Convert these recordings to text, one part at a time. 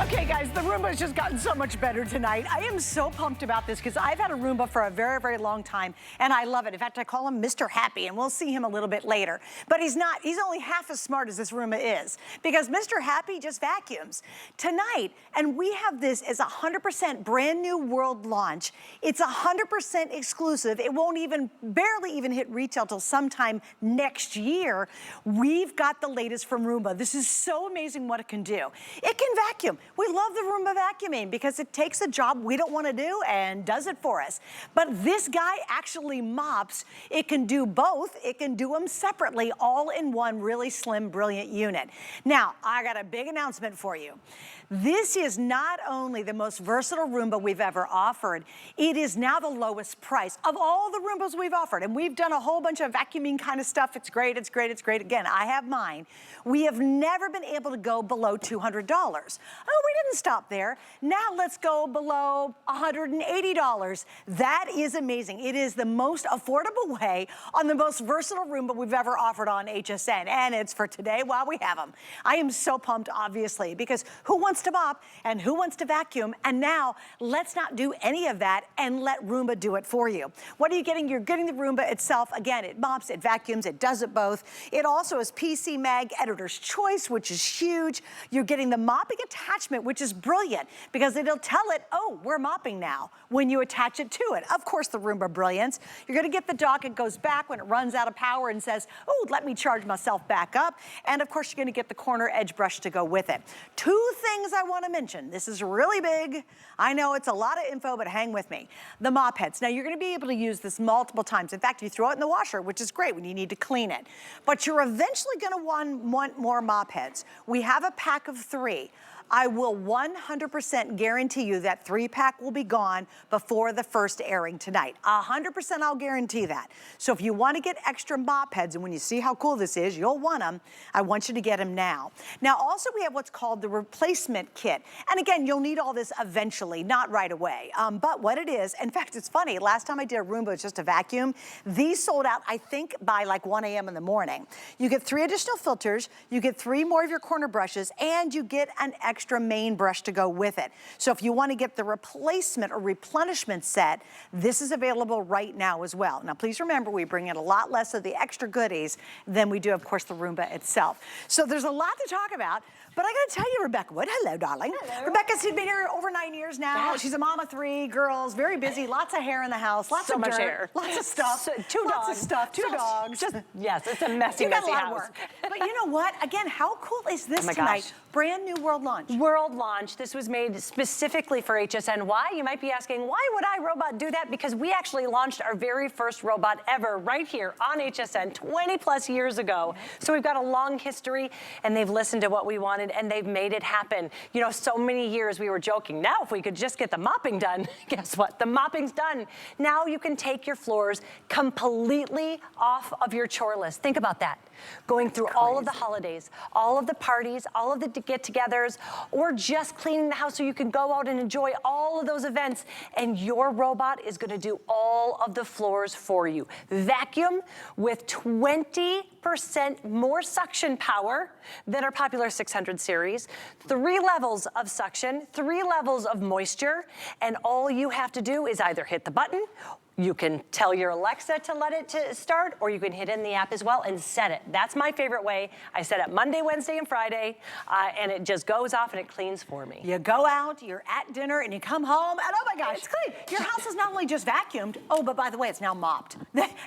Okay, guys, the Roomba's just gotten so much better tonight. I am so pumped about this because I've had a Roomba for a very, very long time, and I love it. In fact, I call him Mr. Happy, and we'll see him a little bit later. But he's only half as smart as this Roomba is, because Mr. Happy just vacuums. Tonight, and we have this as a 100% brand new world launch. It's 100% exclusive. It won't barely even hit retail till sometime next year. We've got the latest from Roomba. This is so amazing what it can do. It can vacuum. We love the Roomba vacuuming because it takes a job we don't want to do and does it for us. But this guy actually mops. It can do both. It can do them separately, all in one really slim, brilliant unit. Now, I got a big announcement for you. This is not only the most versatile Roomba we've ever offered, it is now the lowest price of all the Roombas we've offered. And we've done a whole bunch of vacuuming kind of stuff. It's great, it's great, it's great. Again, I have mine. We have never been able to go below $200. Oh, we didn't stop there. Now let's go below $180. That is amazing. It is the most affordable way on the most versatile Roomba we've ever offered on HSN. And it's for today while we have them. I am so pumped, obviously, because who wants to mop and who wants to vacuum? And now let's not do any of that and let Roomba do it for you. What are you getting? You're getting the Roomba itself. Again, it mops, it vacuums, it does it both. It also is PC Mag Editor's Choice, which is huge. You're getting the mopping attachment, which is brilliant because it'll tell it, oh, we're mopping now when you attach it to it. Of course, the Roomba brilliance. You're gonna get the dock. It goes back when it runs out of power and says, oh, let me charge myself back up. And of course, you're gonna get the corner edge brush to go with it. Two things I want to mention. This is really big. I know it's a lot of info, but hang with me. The mop heads. Now, you're going to be able to use this multiple times. In fact, you throw it in the washer, which is great when you need to clean it. But you're eventually going to want more mop heads. We have a pack of 3. I will 100% guarantee you that 3-pack will be gone before the first airing tonight. 100% I'll guarantee that. So if you want to get extra mop heads, and when you see how cool this is, you'll want them, I want you to get them now. Now also we have what's called the replacement kit. And again, you'll need all this eventually, not right away. But what it is, in fact, it's funny, last time I did a Roomba, it's just a vacuum, these sold out, I think, by like 1 a.m. in the morning. You get 3 additional filters, you get 3 more of your corner brushes, and you get an extra main brush to go with it. So if you want to get the replacement or replenishment set, this is available right now as well. Now please remember, we bring in a lot less of the extra goodies than we do, of course, the Roomba itself. So there's a lot to talk about, but I gotta tell you, Rebecca Wood, hello, darling. Hello. Rebecca's been here over 9 years now. Yeah. She's a mom of 3 girls, very busy, lots of hair in the house, lots of dirt, hair, lots of stuff, 2 dogs, lots of stuff, 2 dogs. Just, yes, it's a messy, messy house. Of work. But you know what? Again, how cool is this tonight? Gosh. Brand new world launch. World launch. This was made specifically for HSN. Why? You might be asking, why would iRobot do that? Because we actually launched our very first robot ever right here on HSN 20 plus years ago. So we've got a long history, and they've listened to what we wanted, and they've made it happen. You know, so many years we were joking, now if we could just get the mopping done, guess what? The mopping's done. Now you can take your floors completely off of your chore list. Think about that. Going through all of the holidays, all of the parties, all of the get-togethers, or just cleaning the house so you can go out and enjoy all of those events, and your robot is going to do all of the floors for you. Vacuum with 20% more suction power than our popular 600 series, 3 levels of suction, 3 levels of moisture, and all you have to do is either hit the button, you can tell your Alexa to let it to start, or you can hit in the app as well and set it. That's my favorite way. I set it Monday, Wednesday, and Friday, and it just goes off and it cleans for me. You go out, you're at dinner, and you come home, and oh my gosh, it's clean. Your house is not only just vacuumed, oh, but by the way, it's now mopped.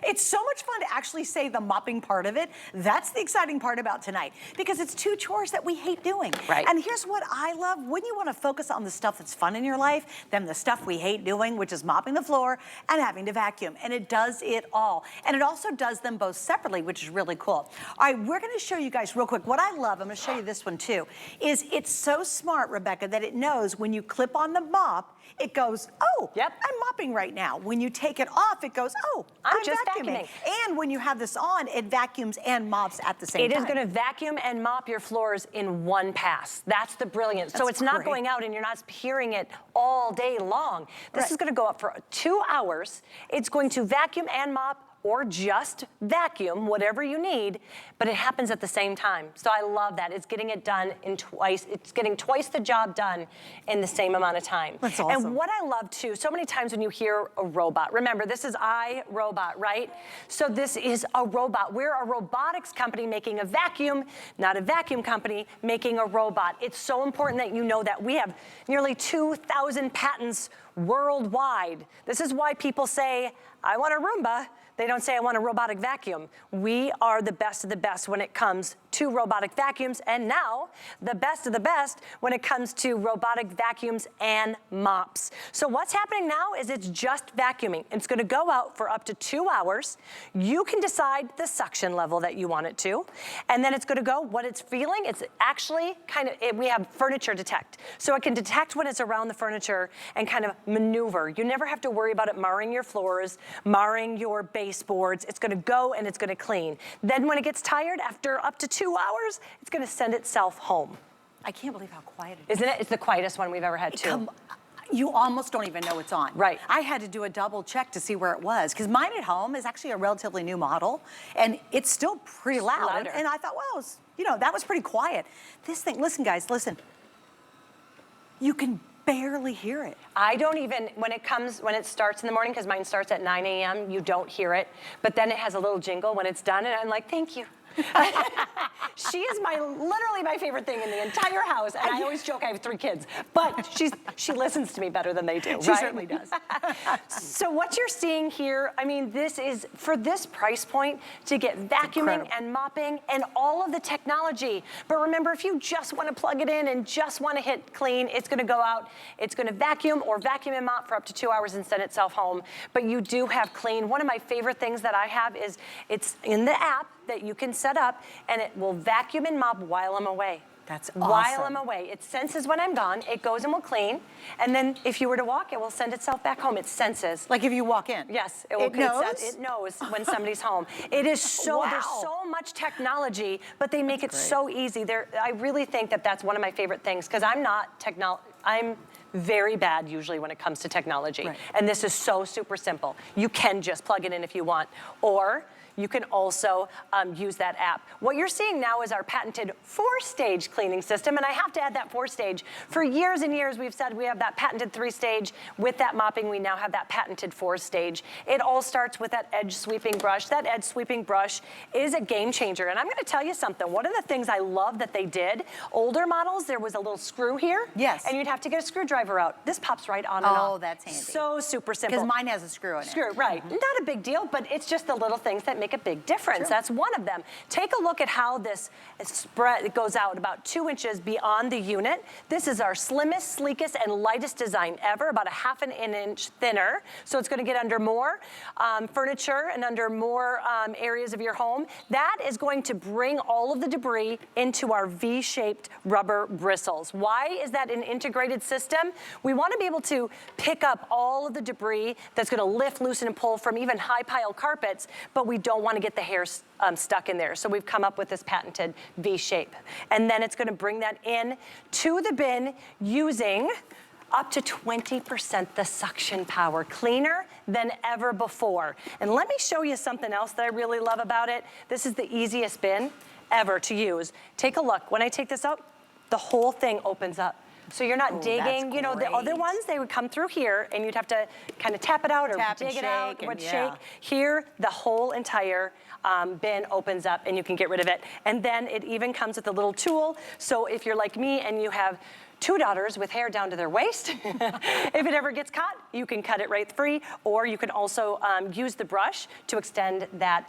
It's so much fun to actually say the mopping part of it. That's the exciting part about tonight, because it's 2 chores that we hate doing. Right. And here's what I love. Wouldn't you want to focus on the stuff that's fun in your life than the stuff we hate doing, which is mopping the floor and having to vacuum? And it does it all. And it also does them both separately, which is really cool. All right, we're going to show you guys real quick. What I love, I'm going to show you this one too, is it's so smart, Rebecca, that it knows when you clip on the mop, it goes, oh, yep, I'm mopping right now. When you take it off, it goes, oh, I'm just vacuuming. And when you have this on, it vacuums and mops at the same time. It is going to vacuum and mop your floors in one pass. That's the brilliance. So it's not going out and you're not hearing it all day long. This is going to go up for 2 hours. It's going to vacuum and mop or just vacuum, whatever you need, but it happens at the same time. So I love that. It's getting it done in it's getting twice the job done in the same amount of time. That's awesome. And what I love too, so many times when you hear a robot, remember this is iRobot, right? So this is a robot. We're a robotics company making a vacuum, not a vacuum company making a robot. It's so important that you know that. We have nearly 2,000 patents worldwide. This is why people say, I want a Roomba. They don't say, I want a robotic vacuum. We are the best of the best when it comes to robotic vacuums, and now the best of the best when it comes to robotic vacuums and mops. So what's happening now is it's just vacuuming. It's gonna go out for up to 2 hours. You can decide the suction level that you want it to, and then it's gonna go what it's feeling. It's actually we have furniture detect. So it can detect when it's around the furniture and kind of maneuver. You never have to worry about it marring your floors, marring your baseboards. It's gonna go and it's gonna clean. Then when it gets tired, after up to 2 hours, it's gonna send itself home. I can't believe how quiet it is. Isn't it? It's the quietest one we've ever had too. You almost don't even know it's on. Right. I had to do a double check to see where it was, because mine at home is actually a relatively new model, and it's still pretty loud. And I thought, well, you know, that was pretty quiet. This thing, listen guys, listen. You can barely hear it. I don't even, when it starts in the morning, because mine starts at 9 a.m., you don't hear it, but then it has a little jingle when it's done, and I'm like, thank you. She is literally my favorite thing in the entire house, and I always joke I have 3 kids, but she listens to me better than they do, right? She certainly does. So what you're seeing here, I mean, this is, for this price point, to get vacuuming and mopping and all of the technology. But remember, if you just want to plug it in and just want to hit clean, it's going to go out, it's going to vacuum or vacuum and mop for up to 2 hours and send itself home. But you do have clean. One of my favorite things that I have is it's in the app that you can set up, and it will vacuum and mop while I'm away. That's awesome. While I'm away. It senses when I'm gone, it goes and will clean, and then if you were to walk, it will send itself back home. It senses. Like if you walk in? Yes. It knows? It knows when somebody's home. It is so, wow. There's so much technology, but they make it so easy. I really think that that's one of my favorite things, because I'm very bad usually when it comes to technology. Right. And this is so super simple. You can just plug it in if you want, or you can also use that app. What you're seeing now is our patented 4-stage cleaning system, and I have to add that 4-stage. For years and years, we've said we have that patented 3-stage. With that mopping, we now have that patented 4-stage. It all starts with that edge sweeping brush. That edge sweeping brush is a game changer, and I'm gonna tell you something. One of the things I love that they did, older models, there was a little screw here. Yes. And you'd have to get a screwdriver out. This pops right on and off. Oh, that's handy. So super simple. Because mine has a screw in it. Screw, right. Not a big deal, but it's just the little things that make a big difference. True. That's one of them. Take a look at how this spread, it goes out about 2 inches beyond the unit. This is our slimmest, sleekest, and lightest design ever, about a ½ an inch thinner. So it's gonna get under more furniture and under more areas of your home. That is going to bring all of the debris into our V-shaped rubber bristles. Why is that an integrated system? We wanna be able to pick up all of the debris that's gonna lift, loosen, and pull from even high pile carpets, but we don't wanna get the hair stuck in there. So we've come up with this patented V shape. And then it's gonna bring that in to the bin using up to 20% the suction power, cleaner than ever before. And let me show you something else that I really love about it. This is the easiest bin ever to use. Take a look. When I take this out, the whole thing opens up. So you're not digging, you know, the other ones, they would come through here and you'd have to kind of tap it out or dig it out, or shake. Here, the whole entire bin opens up and you can get rid of it. And then it even comes with a little tool. So if you're like me and you have 2 daughters with hair down to their waist, if it ever gets caught, you can cut it right free, or you can also use the brush to extend that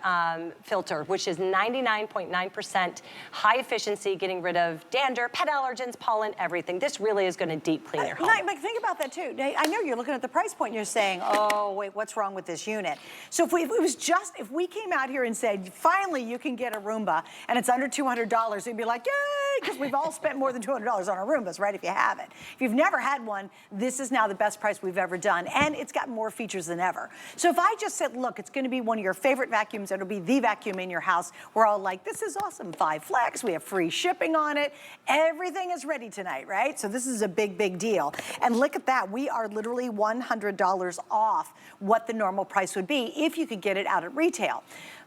filter, which is 99.9% high efficiency, getting rid of dander, pet allergens, pollen, everything. This really is gonna deep clean your home. Mike, think about that too. I know you're looking at the price point and you're saying, oh, wait, what's wrong with this unit? So if we came out here and said, finally you can get a Roomba and it's under $200, we'd be like, yay, because we've all spent more than $200 on our Roombas, right, if you haven't. If you've never had one, this is now the best price we've ever done, and it's got more features than ever. So if I just said, look, it's gonna be one of your favorite vacuums, it'll be the vacuum in your house, we're all like, this is awesome, 5 flex, we have free shipping on it, everything is ready tonight, right? So this is a big, big deal. And look at that, we are literally $100 off what the normal price would be if you could get it out at retail.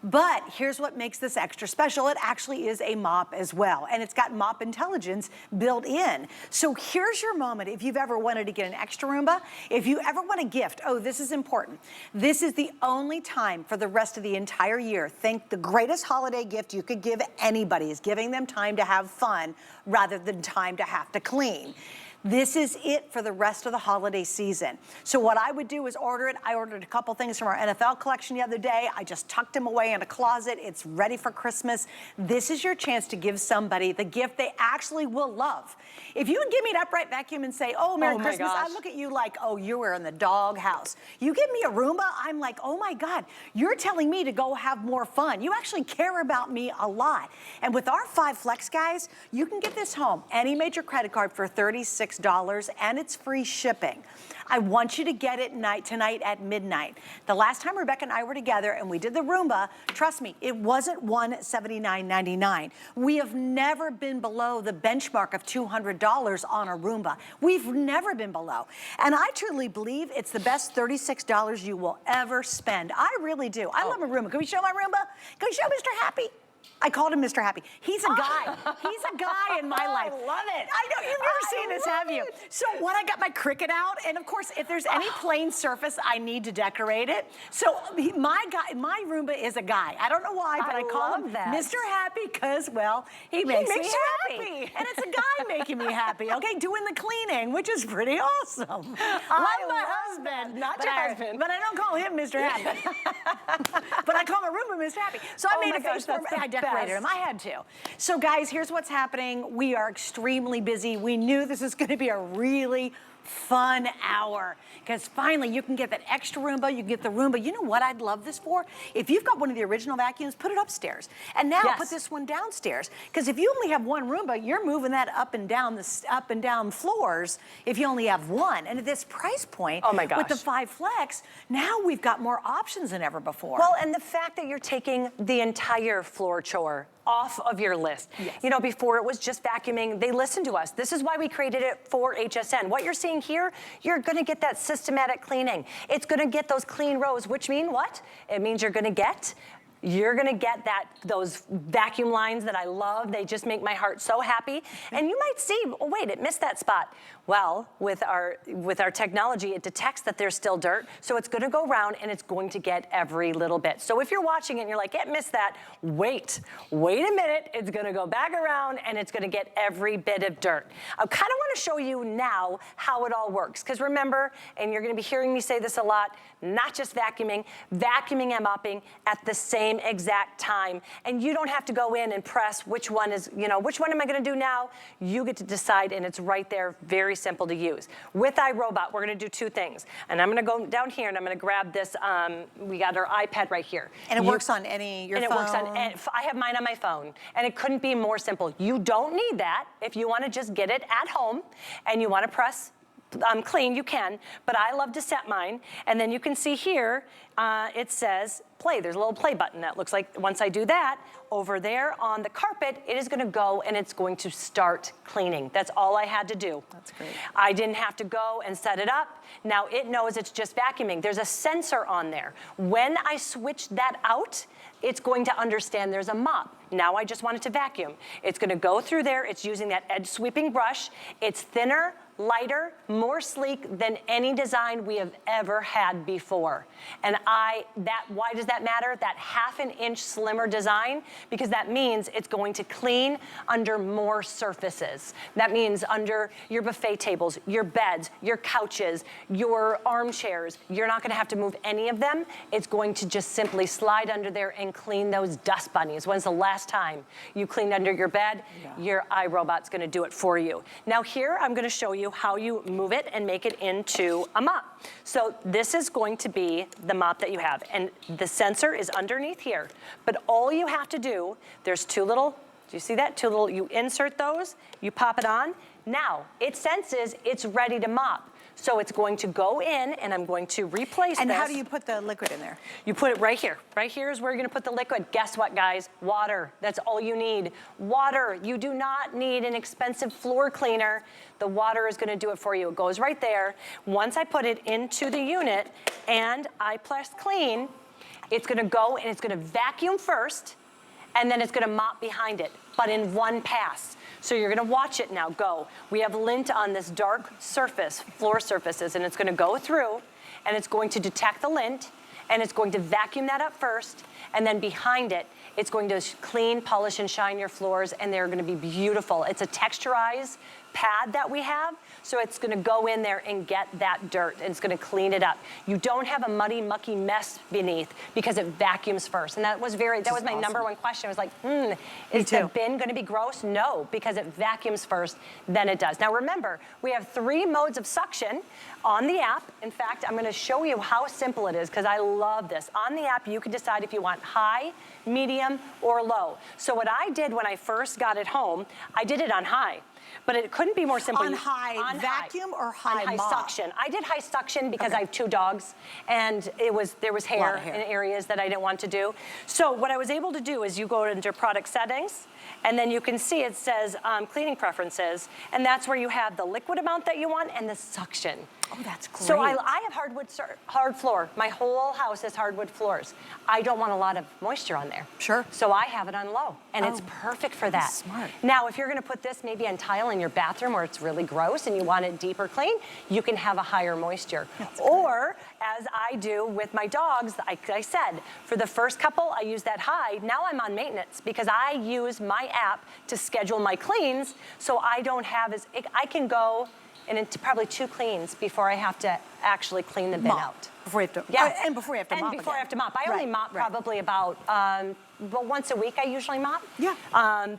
But here's what makes this extra special. It actually is a mop as well, and it's got mop intelligence built in. So here's your moment if you've ever wanted to get an extra Roomba. If you ever want a gift, oh, this is important. This is the only time for the rest of the entire year. Think the greatest holiday gift you could give anybody is giving them time to have fun rather than time to have to clean. This is it for the rest of the holiday season. So what I would do is order it. I ordered a couple things from our NFL collection the other day. I just tucked them away in a closet. It's ready for Christmas. This is your chance to give somebody the gift they actually will love. If you give me an upright vacuum and say, oh, Merry Christmas, I look at you like, oh, you were in the doghouse. You give me a Roomba, I'm like, oh my God, you're telling me to go have more fun. You actually care about me a lot. And with our 5 Flex, guys, you can get this home, any major credit card for $36, and it's free shipping. I want you to get it tonight at midnight. The last time Rebecca and I were together and we did the Roomba, trust me, it wasn't $179.99. We have never been below the benchmark of $200 on a Roomba. We've never been below. And I truly believe it's the best $36 you will ever spend. I really do. I love a Roomba. Can we show my Roomba? Can we show Mr. Happy? I called him Mr. Happy. He's a guy. He's a guy in my life. I love it. I know, you've never seen this, have you? So when I got my Cricut out, and of course, if there's any plain surface, I need to decorate it. So my Roomba is a guy. I don't know why, but I call him Mr. Happy because, well, he makes me happy. And it's a guy making me happy, okay? Doing the cleaning, which is pretty awesome. I love my husband. Not your husband. But I don't call him Mr. Happy. But I call my Roomba Mr. Happy. So I made a face for him. I decorated him. I had to. So guys, here's what's happening. We are extremely busy. We knew this was going to be a really fun hour because finally you can get that extra Roomba, you can get the Roomba. You know what I'd love this for? If you've got one of the original vacuums, put it upstairs. And now put this one downstairs. Because if you only have one Roomba, you're moving that up and down floors if you only have one. And at this price point, oh my gosh, with the 5 Flex, now we've got more options than ever before. Well, and the fact that you're taking the entire floor chore off of your list. Yes. You know, before it was just vacuuming, they listened to us. This is why we created it for HSN. What you're seeing here, you're gonna get that systematic cleaning. It's gonna get those clean rows, which mean what? It means you're gonna get those vacuum lines that I love. They just make my heart so happy. And you might see, oh wait, it missed that spot. Well, with our technology, it detects that there's still dirt, so it's gonna go around and it's going to get every little bit. So if you're watching it and you're like, it missed that, wait a minute, it's gonna go back around and it's gonna get every bit of dirt. I kinda wanna show you now how it all works, because remember, and you're gonna be hearing me say this a lot, not just vacuuming and mopping at the same exact time. And you don't have to go in and press which one is, which one am I gonna do now? You get to decide, and it's right there, very simple to use. With iRobot, we're gonna do 2 things. And I'm gonna go down here and I'm gonna grab this, we got our iPad right here. And it works on your phone? It works on, I have mine on my phone. And it couldn't be more simple. You don't need that. If you wanna just get it at home and you wanna press clean, you can, but I love to set mine. And then you can see here, it says play. There's a little play button that looks like, once I do that, over there on the carpet, it is gonna go and it's going to start cleaning. That's all I had to do. That's great. I didn't have to go and set it up. Now it knows it's just vacuuming. There's a sensor on there. When I switch that out, it's going to understand there's a mop. Now I just want it to vacuum. It's gonna go through there. It's using that edge sweeping brush. It's thinner, lighter, more sleek than any design we have ever had before. And why does that matter? That 1/2 inch slimmer design, because that means it's going to clean under more surfaces. That means under your buffet tables, your beds, your couches, your armchairs. You're not gonna have to move any of them. It's going to just simply slide under there and clean those dust bunnies. When's the last time you cleaned under your bed? Yeah. Your iRobot's gonna do it for you. Now here, I'm gonna show you how you move it and make it into a mop. So this is going to be the mop that you have, and the sensor is underneath here. But all you have to do, there's 2 little Do you see that? Two little, you insert those, you pop it on. Now, it senses it's ready to mop. So it's going to go in, and I'm going to replace And this. how do you put the liquid in there? You put it right here. Right here is where you're gonna put the liquid. Guess what, guys? Water. That's all you need. Water. You do not need an expensive floor cleaner. The water is gonna do it for you. It goes right there. Once I put it into the unit and I press clean, it's gonna go and it's gonna vacuum first, and then it's gonna mop behind it, but in one pass. So you're gonna watch it now go. We have lint on this dark surface, floor surfaces, and it's gonna go through, and it's going to detect the lint, and it's going to vacuum that up first, and then behind it, it's going to clean, polish, and shine your floors, and they're gonna be beautiful. It's a texturized pad that we have, so it's gonna go in there and get that dirt, and it's gonna clean it up. You don't have a muddy, mucky mess beneath because it vacuums first. And that was my awesome. number one question. I was like, is the bin gonna be gross? No, because it vacuums first, then it does. Now remember, we have 3 modes of suction on the app. In fact, I'm gonna show you how simple it is, because I love this. On the app, you can decide if you want high, medium, or low. So what I did when I first got it home, I did it on high. But it couldn't be more simple. On high vacuum or high high mop? suction. I did high suction because I have 2 dogs, and there was hair in areas that I didn't want to do. So what I was able to do is you go into product settings, and then you can see it says cleaning preferences, and that's where you have the liquid amount that you want and the suction. Oh, that's great. So I have hard floor. My whole house has hardwood floors. I don't want a lot of moisture on there. Sure. So I have it on low, and it's perfect for that. Smart. Now, if you're gonna put this maybe on tile in your bathroom where it's really gross and you want it deeper clean, you can have a higher moisture. Or, as I do with my dogs, like I said, for the first couple, I use that high. Now I'm on maintenance because I use my app to schedule my cleans, so I don't have I can go and into probably 2 cleans before I have to actually clean the bin out. Before you have to, Yeah, and before you have to mop. And before I have to mop. I only mop right. probably about, well, once a week I usually mop. Yeah.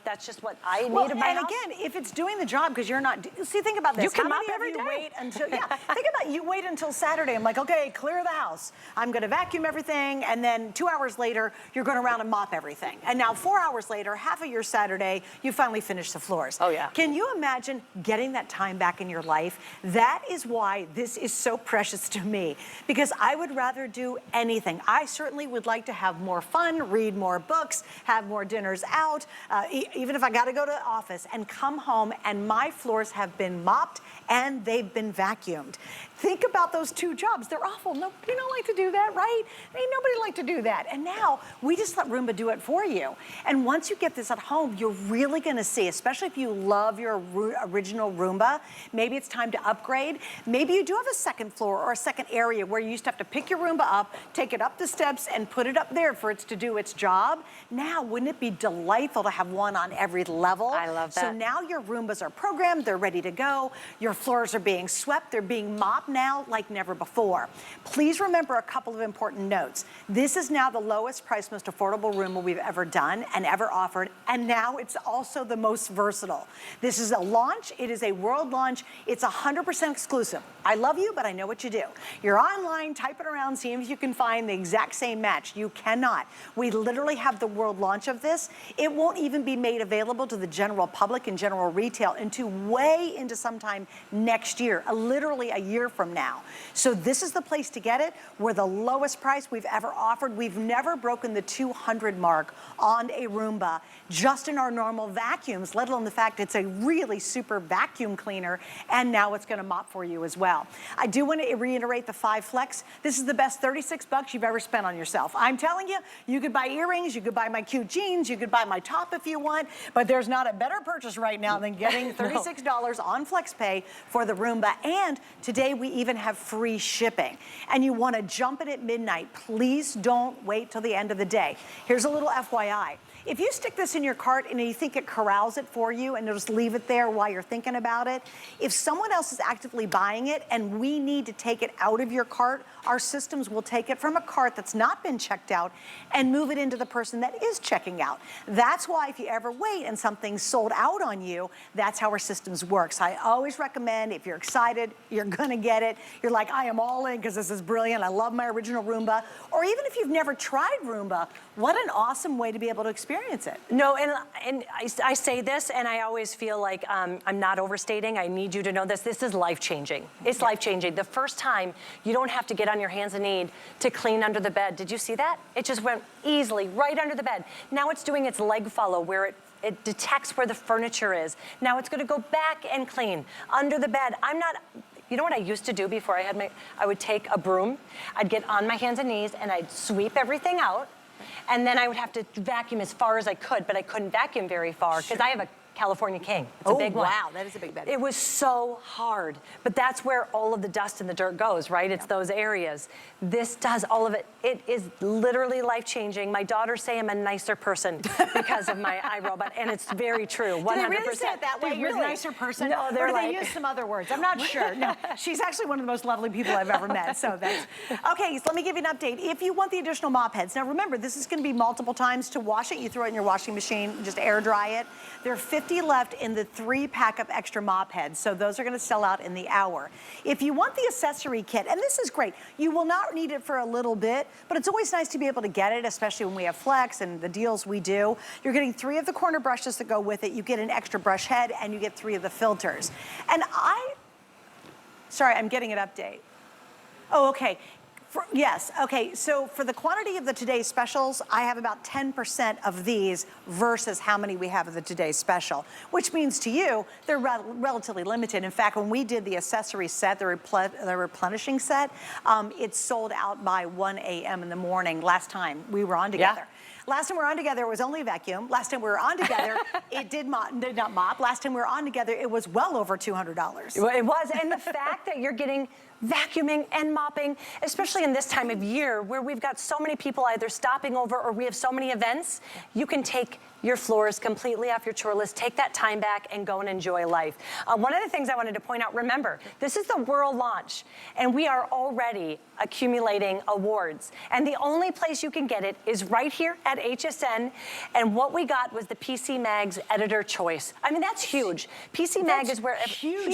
That's just what I need in my and house. again, if it's doing the job, because you're not, see, think about this. You can How mop many of every you day. wait until, think about you wait until Saturday. I'm like, okay, clear the house. I'm gonna vacuum everything, and then 2 hours later, you're going around and mop everything. And now 4 hours later, half of your Saturday, you finally finish the floors. Oh, yeah. Can you imagine getting that time back in your life? That is why this is so precious to me, because I would rather do anything. I certainly would like to have more fun, read more books, have more dinners out, even if I got to go to the office, and come home and my floors have been mopped and they've been vacuumed. Think about those 2 jobs. They're awful. No, you don't like to do that, right? Ain't nobody like to do that. And now we just let Roomba do it for you. And once you get this at home, you're really going to see, especially if you love your original Roomba, maybe it's time to upgrade. Maybe you do have a second floor or a second area where you used to have to pick your Roomba up, take it up the steps, and put it up there for it to do its job. Now, wouldn't it be delightful to have one on every level? I love that. So now your Roombas are programmed, they're ready to go. Your floors are being swept, they're being mopped now like never before. Please remember a couple of important notes. This is now the lowest price, most affordable Roomba we've ever done and ever offered, and now it's also the most versatile. This is a launch, it is a world launch, it's 100% exclusive. I love you, but I know what you do. You're online, typing around, seeing if you can find the exact same match. You cannot. We literally have the world launch of this. It won't even be made available to the general public and general retail until way into sometime next year, literally a year from now. So this is the place to get it. We're the lowest price we've ever offered. We've never broken the 200 mark on a Roomba, just in our normal vacuums, let alone the fact it's a really super vacuum cleaner, and now it's gonna mop for you as well. I do want to reiterate the 5 Flex. This is the best 36 bucks you've ever spent on yourself. I'm telling you, you could buy earrings, you could buy my cute jeans, you could buy my top if you want, but there's not a better purchase right now than getting $36 on FlexPay for the Roomba. And today we even have free shipping. And you want to jump in at midnight, please don't wait till the end of the day. Here's a little FYI. If you stick this in your cart and you think it corrals it for you and you'll just leave it there while you're thinking about it, if someone else is actively buying it and we need to take it out of your cart, our systems will take it from a cart that's not been checked out and move it into the person that is checking out. That's why if you ever wait and something's sold out on you, that's how our systems work. So I always recommend, if you're excited, you're gonna get it, you're like, I am all in because this is brilliant, I love my original Roomba. Or even if you've never tried Roomba, what an awesome way to be able to experience experience it. No, and I say this, and I always feel like I'm not overstating. I need you to know this. This is life-changing. It's life-changing. The first time, you don't have to get on your hands and knees to clean under the bed. Did you see that? It just went easily right under the bed. Now it's doing its leg follow where it detects where the furniture is. Now it's gonna go back and clean under the bed. You know what I used to do before I would take a broom, I'd get on my hands and knees and I'd sweep everything out, and then I would have to vacuum as far as I could, but I couldn't vacuum very far because I have a California King. It's a big one. Wow, that is a big bed. It was so hard, but that's where all of the dust and the dirt goes, right? It's those areas. This does all of it. It is literally life-changing. My daughters say I'm a nicer person because of my iRobot, and it's very true, 100%. Do they really say it that way? You're a nicer person? No, they're or do like... they use some other words? I'm not sure. No, she's actually one of the most lovely people I've ever met, so that's... Okay, so let me give you an update. If you want the additional mop heads, now remember, this is gonna be multiple times to wash it. You throw it in your washing machine, just air dry it. There are 50 left in the 3-pack of extra mop heads, so those are gonna sell out in the hour. If you want the accessory kit, and this is great, you will not need it for a little bit, but it's always nice to be able to get it, especially when we have Flex and the deals we do. You're getting 3 of the corner brushes that go with it, you get an extra brush head, and you get 3 of the filters. And sorry, I'm getting an update. Oh, okay. Yes, okay, so for the quantity of the today's specials, I have about 10% of these versus how many we have of the today's special, which means to you, they're relatively limited. In fact, when we did the accessory set, the replenishing set, it sold out by 1 a.m. in the morning last time we were on together. Yeah. Last time we were on together, it was only a vacuum. Last time we were on together, it did not mop. Last time we were on together, it was well over $200. Well, it was, and the fact that you're getting vacuuming and mopping, especially in this time of year where we've got so many people either stopping over or we have so many events, you can take your floors completely off your chore list, take that time back and go and enjoy life. One of the things I wanted to point out, remember, this is the world launch and we are already accumulating awards. And the only place you can get it is right here at HSN. And what we got was the PC Mag's Editor Choice. I mean, that's huge. PC Mag is where huge.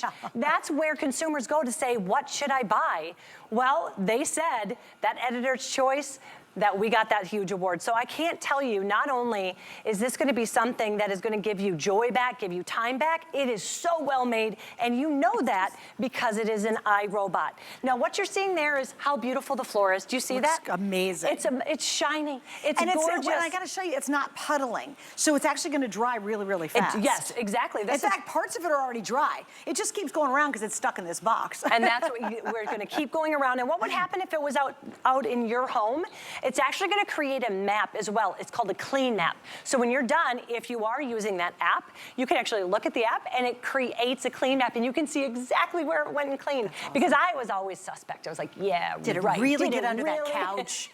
Yeah. That's where consumers go to say, what should I buy? Well, they said that Editor's Choice, that we got that huge award. So I can't tell you, not only is this gonna be something that is gonna give you joy back, give you time back, it is so well made, and you know that because it is an iRobot. Now what you're seeing there is how beautiful the floor is. Do you see that? Amazing. It's shiny, it's and gorgeous. And I gotta show you, it's not puddling. So it's actually gonna dry really, really fast. Yes, exactly. In fact, parts of it are already dry. It just keeps going around because it's stuck in this box. And that's what we're gonna keep going around. And what would happen if it was out in your home? It's actually gonna create a map as well. It's called a clean map. So when you're done, if you are using that app, you can actually look at the app and it creates a clean map and you can see exactly where it went and cleaned. Awesome. Because I was always suspect. I was like, yeah, did it really get under that couch?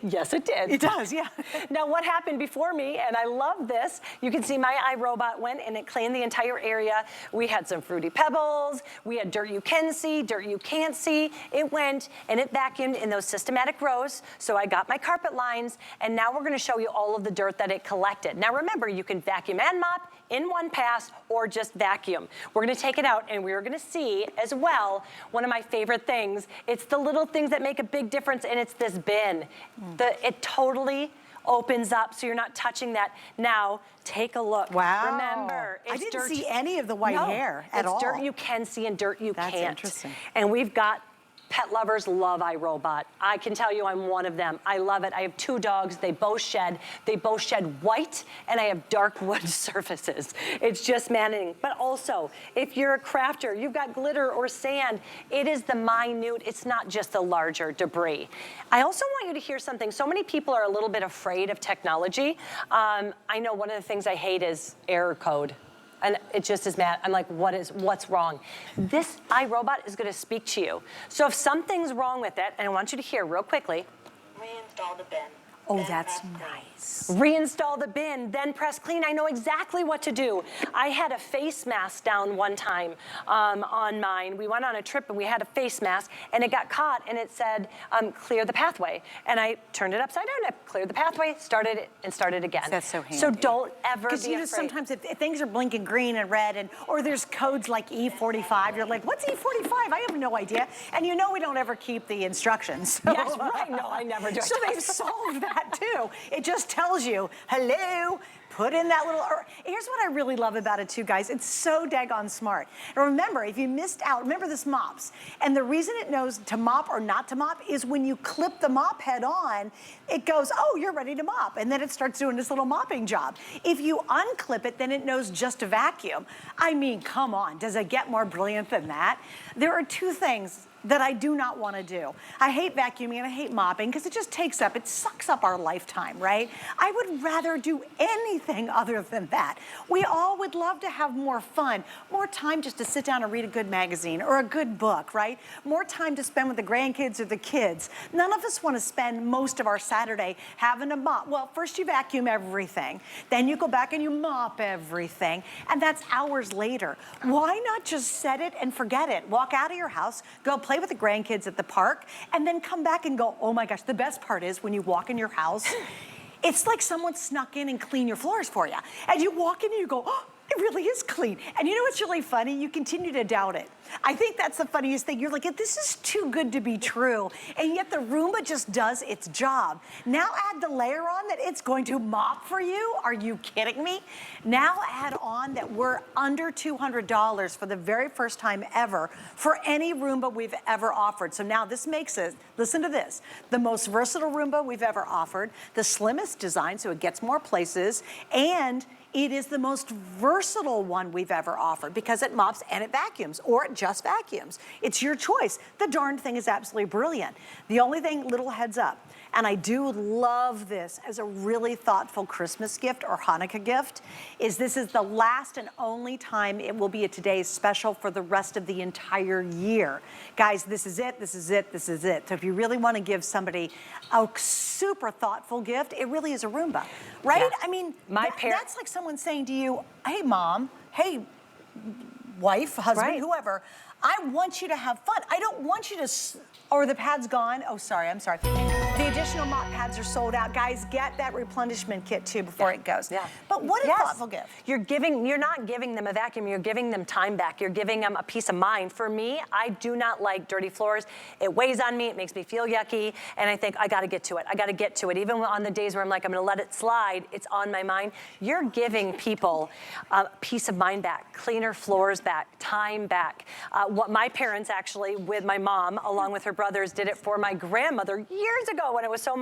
Yes, it did. It does, yeah. Now what happened before me, and I love this, you can see my iRobot went and it cleaned the entire area. We had some fruity pebbles, we had dirt you can see, dirt you can't see. It went and it vacuumed in those systematic rows. So I got my carpet lines, and now we're gonna show you all of the dirt that it collected. Now remember, you can vacuum and mop in one pass or just vacuum. We're gonna take it out and we're gonna see as well, one of my favorite things, it's the little things that make a big difference, and it's this bin. It totally opens up so you're not touching that. Now, take a look. Wow. Remember, it's I didn't dirt. See any of the white hair at all. It's dirt you can see and dirt you That's can't. Interesting. And we've got pet lovers love iRobot. I can tell you I'm one of them. I love it. I have 2 dogs. They both shed white, and I have dark wood surfaces. It's just maddening. But also, if you're a crafter, you've got glitter or sand, it is the minute, it's not just the larger debris. I also want you to hear something. So many people are a little bit afraid of technology. I know one of the things I hate is error code. And it just is mad. I'm like, what's wrong? This iRobot is gonna speak to you. So if something's wrong with it, and I want you to hear real quickly. Reinstall the bin. Oh, that's nice. Reinstall the bin, then press clean. I know exactly what to do. I had a face mask down one time on mine. We went on a trip and we had a face mask and it got caught and it said, clear the pathway. And I turned it upside down, I cleared the pathway, started it, and started again. That's so handy. So don't ever be afraid. Because you know, sometimes if things are blinking green and red, or there's codes like E45, you're like, what's E45? I have no idea. And you know we don't ever keep the instructions. So. Yes, right, no, I never do. So they've solved that that too. It just tells you, hello, put in that little, here's what I really love about it too, guys. It's so daggone smart. And remember, if you missed out, remember this mops. And the reason it knows to mop or not to mop is when you clip the mop head on, it goes, oh, you're ready to mop. And then it starts doing this little mopping job. If you unclip it, then it knows just to vacuum. I mean, come on, does it get more brilliant than that? There are two things that I do not want to do. I hate vacuuming and I hate mopping because it just takes up, it sucks up our lifetime, right? I would rather do anything other than that. We all would love to have more fun, more time just to sit down and read a good magazine or a good book, right? More time to spend with the grandkids or the kids. None of us want to spend most of our Saturday having to mop. Well, first you vacuum everything, then you go back and you mop everything, and that's hours later. Why not just set it and forget it? Walk out of your house, go play with the grandkids at the park, and then come back and go, oh my gosh, the best part is when you walk in your house, it's like someone snuck in and cleaned your floors for you. And you walk in and you go, oh, it really is clean. And you know what's really funny? You continue to doubt it. I think that's the funniest thing. You're like, this is too good to be true. And yet the Roomba just does its job. Now add the layer on that it's going to mop for you. Are you kidding me? Now add on that we're under $200 for the very first time ever for any Roomba we've ever offered. So now this makes it, listen to this, the most versatile Roomba we've ever offered, the slimmest design so it gets more places, and it is the most versatile one we've ever offered because it mops and it vacuums, or it just vacuums. It's your choice. The darn thing is absolutely brilliant. The only thing, little heads up, and I do love this as a really thoughtful Christmas gift or Hanukkah gift, is this is the last and only time it will be a Today's Special for the rest of the entire year. Guys, this is it, this is it, this is it. So if you really want to give somebody a super thoughtful gift, it really is a Roomba, right? Yeah. I mean, My that's like someone saying to you, hey mom, hey wife, husband, Right. whoever, I want you to have fun. I don't want you to, or the pad's gone. Oh, sorry, I'm sorry. The additional mop pads are sold out. Guys, get that replenishment kit too before it goes. Yeah. But what a thoughtful gift. You're not giving them a vacuum, you're giving them time back. You're giving them a peace of mind. For me, I do not like dirty floors. It weighs on me, it makes me feel yucky, and I think I gotta get to it. I gotta get to it. Even on the days where I'm like, I'm gonna let it slide, it's on my mind. You're giving people peace of mind back, cleaner floors back, time back. What my parents actually, with my mom, along with her brothers, did it for my grandmother years ago when it was so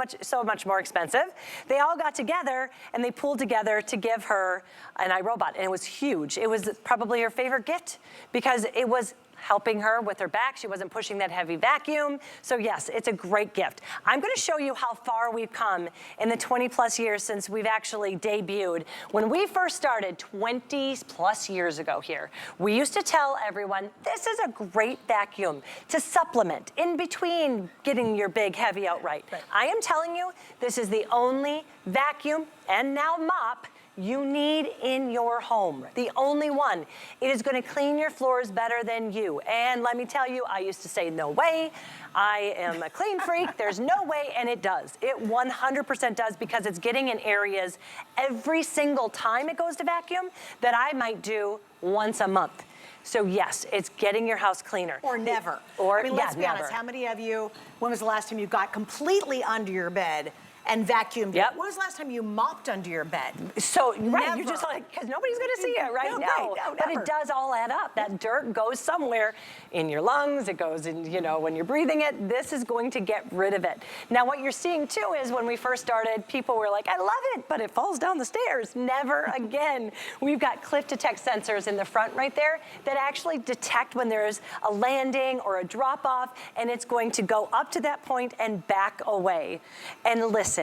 much more expensive. They all got together and they pooled together to give her an iRobot, and it was huge. It was probably her favorite gift because it was helping her with her back. She wasn't pushing that heavy vacuum. So yes, it's a great gift. I'm gonna show you how far we've come in the 20 plus years since we've actually debuted. When we first started 20 plus years ago here, we used to tell everyone, this is a great vacuum to supplement in between getting your big heavy outright. Right. I am telling you, this is the only vacuum and now mop you need in your home. The only one. It is going to clean your floors better than you. And let me tell you, I used to say, no way. I am a clean freak. There's no way, and it does. It 100% does because it's getting in areas every single time it goes to vacuum that I might do once a month. So yes, it's getting your house cleaner. Or never. Or, I mean, let's be honest, how many of you, when was the last time you got completely under your bed and vacuumed it? When was the last time you mopped under your bed? So, right, Never. you're just like, because nobody's gonna see it, right? No, But never. it does all add up. That dirt goes somewhere in your lungs, it goes in, you know, when you're breathing it, this is going to get rid of it. Now, what you're seeing too is when we first started, people were like, I love it, but it falls down the stairs. Never again. We've got cliff detect sensors in the front right there that actually detect when there's a landing or a drop off, and it's going to go up to that point and back away. And listen,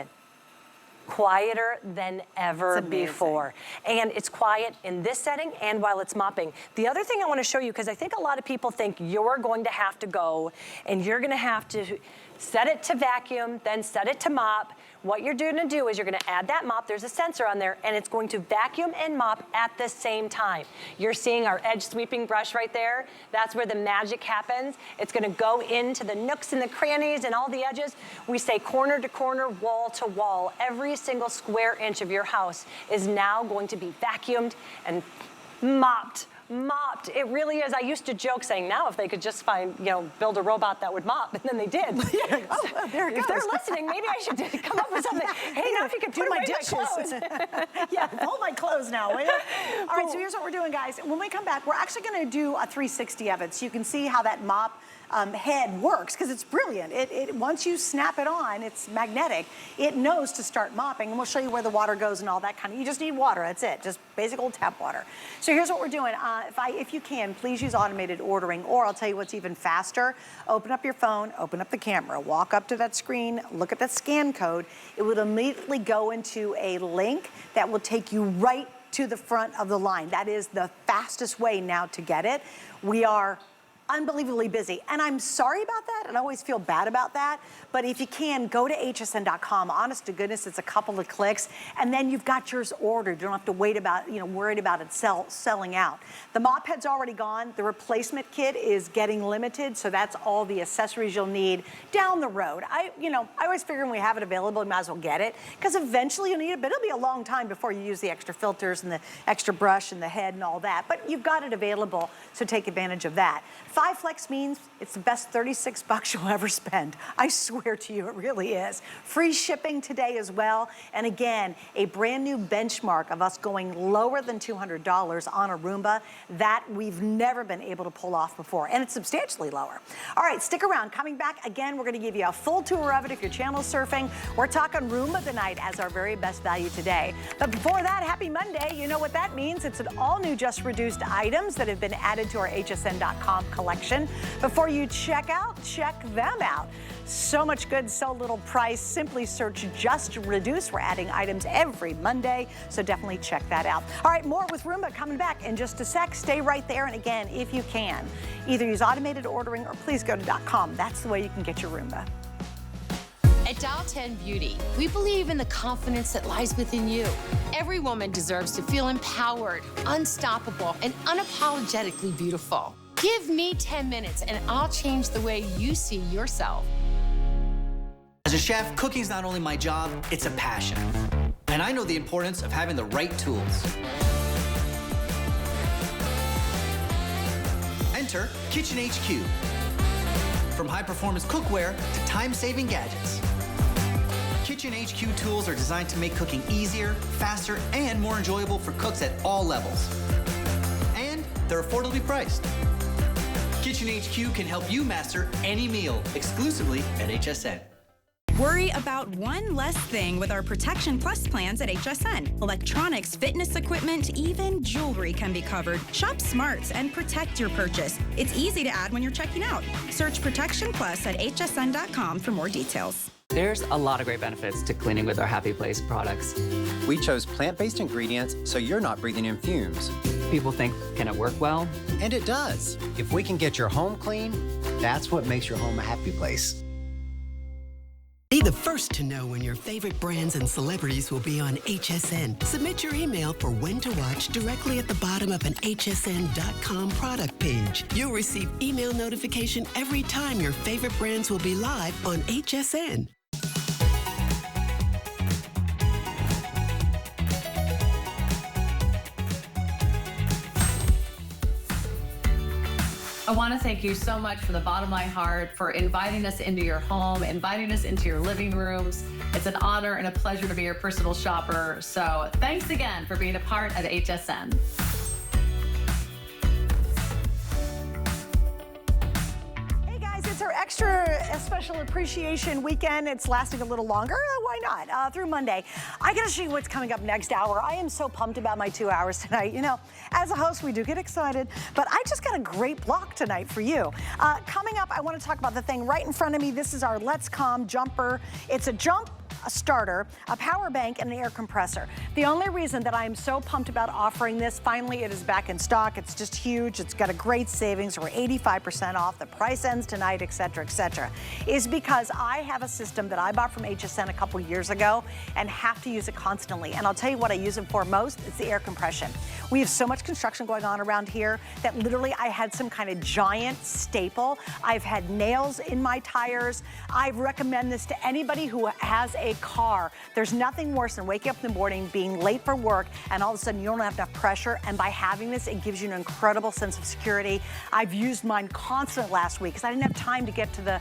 quieter than ever before. And it's quiet in this setting and while it's mopping. The other thing I want to show you, because I think a lot of people think you're going to have to go and you're going to have to set it to vacuum, then set it to mop. What you're going to do is you're going to add that mop. There's a sensor on there, and it's going to vacuum and mop at the same time. You're seeing our edge sweeping brush right there. That's where the magic happens. It's going to go into the nooks and the crannies and all the edges. We say corner to corner, wall to wall. Every single square inch of your house is now going to be vacuumed and mopped mopped. It really is. I used to joke saying now if they could just find, build a robot that would mop, and then they did. Oh, there it goes. If they're listening, maybe I should come up with something. Hey, now if you could put away my clothes. Yeah, hold my clothes now, will you? All right, so here's what we're doing, guys. When we come back, we're actually gonna do a 360 of it so you can see how that mop head works, because it's brilliant. Once you snap it on, it's magnetic. It knows to start mopping, and we'll show you where the water goes and all that kind of. You just need water. That's it. Just basic old tap water. So here's what we're doing. If you can, please use automated ordering, or I'll tell you what's even faster. Open up your phone, open up the camera, walk up to that screen, look at that scan code. It will immediately go into a link that will take you right to the front of the line. That is the fastest way now to get it. We are unbelievably busy, and I'm sorry about that, and I always feel bad about that, but if you can, go to hsn.com. Honest to goodness, it's a couple of clicks, and then you've got yours ordered. You don't have to wait about, worried about it selling out. The mop head's already gone. The replacement kit is getting limited, so that's all the accessories you'll need down the road. I always figure when we have it available, you might as well get it, because eventually you'll need it, but it'll be a long time before you use the extra filters and the extra brush and the head and all that, but you've got it available, so take advantage of that. 5 Flex means it's the best $36 you'll ever spend. I swear to you, it really is. Free shipping today as well. And again, a brand new benchmark of us going lower than $200 on a Roomba that we've never been able to pull off before. And it's substantially lower. All right, stick around. Coming back again, we're gonna give you a full tour of it if you're channel surfing. We're talking Roomba tonight as our very best value today. But before that, happy Monday. You know what that means. It's an all new just reduced items that have been added to our hsn.com collection. Before you check out, check them out. So much good, so little price. Simply search Just Reduce. We're adding items every Monday, so definitely check that out. All right, more with Roomba coming back in just a sec. Stay right there, and again, if you can, either use automated ordering or please go to .com. That's the way you can get your Roomba. At Dial 10 Beauty, we believe in the confidence that lies within you. Every woman deserves to feel empowered, unstoppable, and unapologetically beautiful. Give me 10 minutes and I'll change the way you see yourself. As a chef, cooking's not only my job, it's a passion. And I know the importance of having the right tools. Enter Kitchen HQ. From high-performance cookware to time-saving gadgets. Kitchen HQ tools are designed to make cooking easier, faster, and more enjoyable for cooks at all levels. And they're affordably priced. Kitchen HQ can help you master any meal exclusively at HSN. Worry about one less thing with our Protection Plus plans at HSN. Electronics, fitness equipment, even jewelry can be covered. Shop smart and protect your purchase. It's easy to add when you're checking out. Search Protection Plus at hsn.com for more details. There's a lot of great benefits to cleaning with our Happy Place products. We chose plant-based ingredients so you're not breathing in fumes. People think, can it work well? And it does. If we can get your home clean, that's what makes your home a happy place. Be the first to know when your favorite brands and celebrities will be on HSN. Submit your email for when to watch directly at the bottom of an hsn.com product page. You'll receive email notification every time your favorite brands will be live on HSN. I want to thank you so much from the bottom of my heart for inviting us into your home, inviting us into your living rooms. It's an honor and a pleasure to be your personal shopper. So thanks again for being a part of HSN. It's our extra special appreciation weekend. It's lasting a little longer. Why not? Through Monday. I gotta show you what's coming up next hour. I am so pumped about my 2 hours tonight. You know, as a host, we do get excited, but I just got a great block tonight for you. Coming up, I want to talk about the thing right in front of me. This is our Let's Calm jumper. It's a jump, a starter, a power bank, and an air compressor. The only reason that I'm so pumped about offering this, finally it is back in stock. It's just huge. It's got a great savings. We're 85% off. The price ends tonight, et cetera, is because I have a system that I bought from HSN a couple years ago and have to use it constantly. And I'll tell you what I use it for most. It's the air compression. We have so much construction going on around here that literally I had some kind of giant staple. I've had nails in my tires. I recommend this to anybody who has a a car. There's nothing worse than waking up in the morning, being late for work, and all of a sudden you don't have enough pressure. And by having this, it gives you an incredible sense of security. I've used mine constant last week because I didn't have time to get to the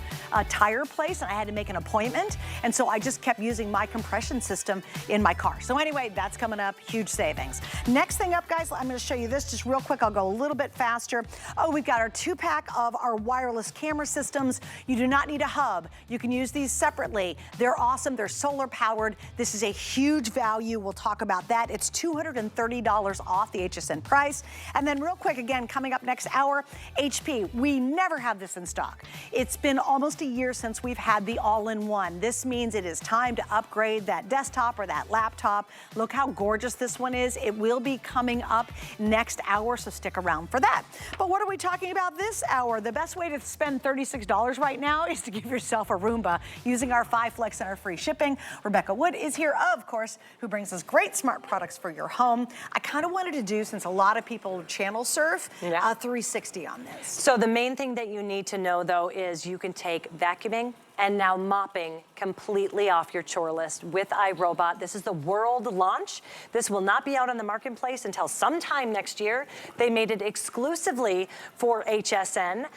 tire place, and I had to make an appointment. And so I just kept using my compression system in my car. So anyway, that's coming up, huge savings. Next thing up, guys, I'm gonna show you this just real quick. I'll go a little bit faster. Oh, we've got our 2-pack of our wireless camera systems. You do not need a hub. You can use these separately. They're awesome, they're solar powered. This is a huge value, we'll talk about that. It's $230 off the HSN price. And then real quick, again, coming up next hour, HP. We never have this in stock. It's been almost a year since we've had the all-in-one. This means it is time to upgrade that desktop or that laptop. Look how gorgeous this one is. It will be coming up next hour, so stick around for that. But what are we talking about this hour? The best way to spend $36 right now is to give yourself a Roomba using our 5 Flex and our free shipping. Rebecca Wood is here, of course, who brings us great smart products for your home. I kind of wanted to do, since a lot of people channel surf, a 360 on this. So the main thing that you need to know, though, is you can take vacuuming and now mopping completely off your chore list with iRobot. This is the world launch. This will not be out on the marketplace until sometime next year. They made it exclusively for HSN,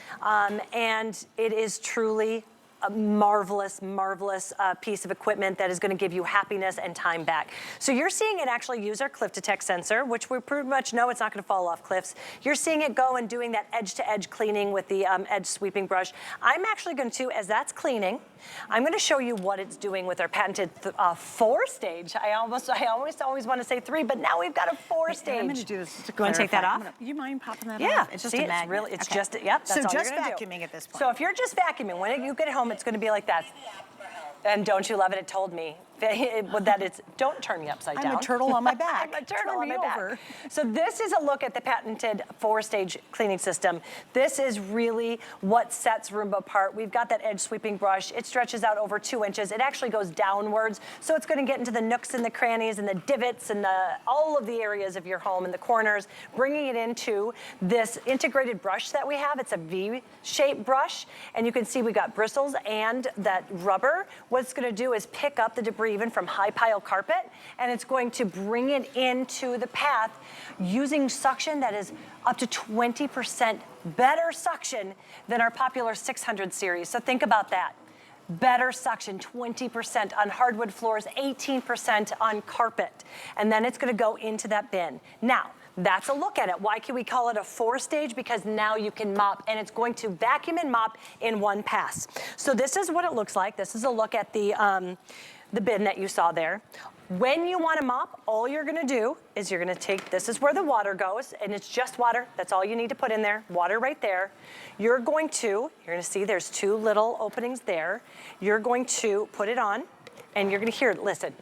and it is truly a marvelous, marvelous piece of equipment that is going to give you happiness and time back. So you're seeing it actually use our cliff detect sensor, which we pretty much know it's not going to fall off cliffs. You're seeing it go and doing that edge-to-edge cleaning with the edge sweeping brush. I'm actually going to, as that's cleaning, I'm going to show you what it's doing with our patented 4-stage. I always want to say 3, but now we've got a 4-stage. I'm going to do this to You want to take that off? You mind popping that off? Yeah, It's just see, a magnet. it's just, yep, that's so all just you're gonna vacuuming do. at this point. So if you're just vacuuming, when you get home, it's going to be like that. And don't you love it? It told me that it's, don't turn me upside down. I'm a turtle on my back. I'm a turtle on my over. back. So this is a look at the patented 4-stage cleaning system. This is really what sets Roomba apart. We've got that edge sweeping brush. It stretches out over 2 inches. It actually goes downwards. So it's going to get into the nooks and the crannies and the divots and all of the areas of your home and the corners, bringing it into this integrated brush that we have. It's a V-shaped brush. And you can see we got bristles and that rubber. What it's going to do is pick up the debris even from high pile carpet, and it's going to bring it into the path using suction that is up to 20% better suction than our popular 600 series. So think about that. Better suction, 20% on hardwood floors, 18% on carpet. And then it's going to go into that bin. Now, that's a look at it. Why can we call it a 4-stage? Because now you can mop, and it's going to vacuum and mop in one pass. So this is what it looks like. This is a look at the bin that you saw there. When you want to mop, all you're going to do is you're going to take, this is where the water goes, and it's just water. That's all you need to put in there. Water right there. You're going to see there's 2 little openings there. You're going to put it on, and you're going to hear it. Listen.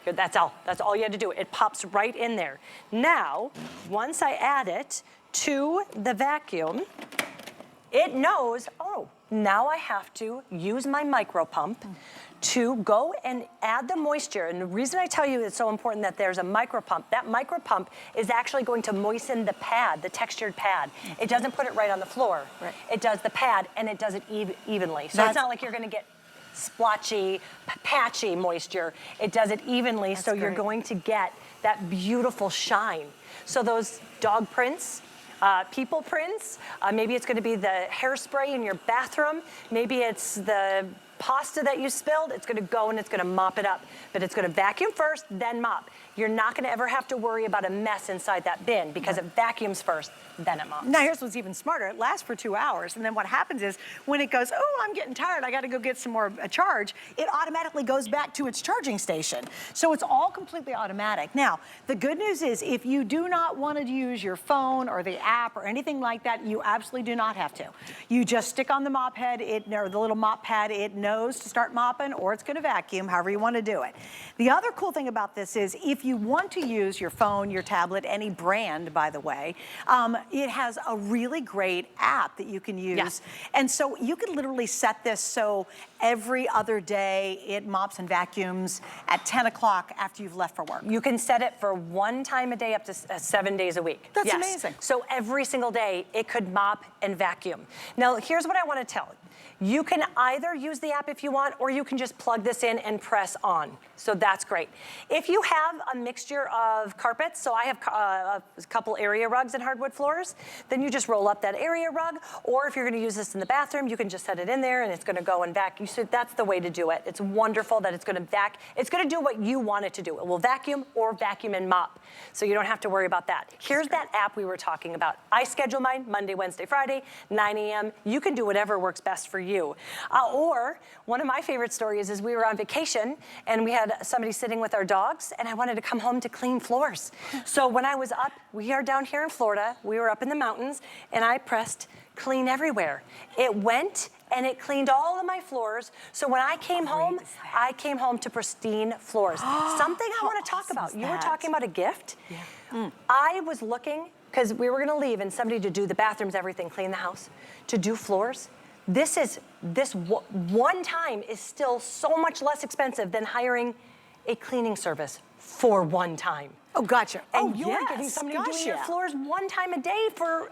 That's all you had to do. It pops right in there. Now, once I add it to the vacuum, it knows, oh, now I have to use my micro pump to go and add the moisture. And the reason I tell you it's so important that there's a micro pump, that micro pump is actually going to moisten the pad, the textured pad. It doesn't put it right on the floor. Right. It does the pad, and it does it evenly. So it's not like you're going to get splotchy, patchy moisture. It does it evenly, so you're going to get that beautiful shine. So those dog prints, people prints, maybe it's going to be the hairspray in your bathroom, maybe it's the pasta that you spilled, it's going to go and it's going to mop it up. But it's going to vacuum first, then mop. You're not going to ever have to worry about a mess inside that bin because it vacuums first, then it mops. Now here's what's even smarter. It lasts for 2 hours, and then what happens is when it goes, oh, I'm getting tired, I got to go get some more charge, it automatically goes back to its charging station. So it's all completely automatic. Now, the good news is if you do not want to use your phone or the app or anything like that, you absolutely do not have to. You just stick on the mop head, or the little mop pad, it knows to start mopping, or it's going to vacuum, however you want to do it. The other cool thing about this is if you want to use your phone, your tablet, any brand, by the way, it has a really great app that you can use. Yes. And so you could literally set this so every other day it mops and vacuums at 10 o'clock after you've left for work. You can set it for 1 time a day up to 7 days a week. That's amazing. So every single day it could mop and vacuum. Now here's what I want to tell you. You can either use the app if you want, or you can just plug this in and press on. So that's great. If you have a mixture of carpets, so I have a couple area rugs and hardwood floors, then you just roll up that area rug, or if you're gonna use this in the bathroom, you can just set it in there and it's gonna go and vacuum. So that's the way to do it. It's wonderful that it's gonna it's gonna do what you want it to do. It will vacuum or vacuum and mop. So you don't have to worry about that. Here's that app we were talking about. I schedule mine Monday, Wednesday, Friday, 9 a.m. You can do whatever works best for you. Or one of my favorite stories is we were on vacation and we had somebody sitting with our dogs and I wanted to come home to clean floors. So when I was up, we are down here in Florida, we were up in the mountains and I pressed clean everywhere. It went and it cleaned all of my floors. So when I came home to pristine floors. Something I want to talk about. You were talking about a gift. Yeah. I was looking, because we were gonna leave and somebody to do the bathrooms, everything, clean the house, to do floors. This one time is still so much less expensive than hiring a cleaning service for one time. Oh, gotcha. And you're getting somebody doing your floors one time a day for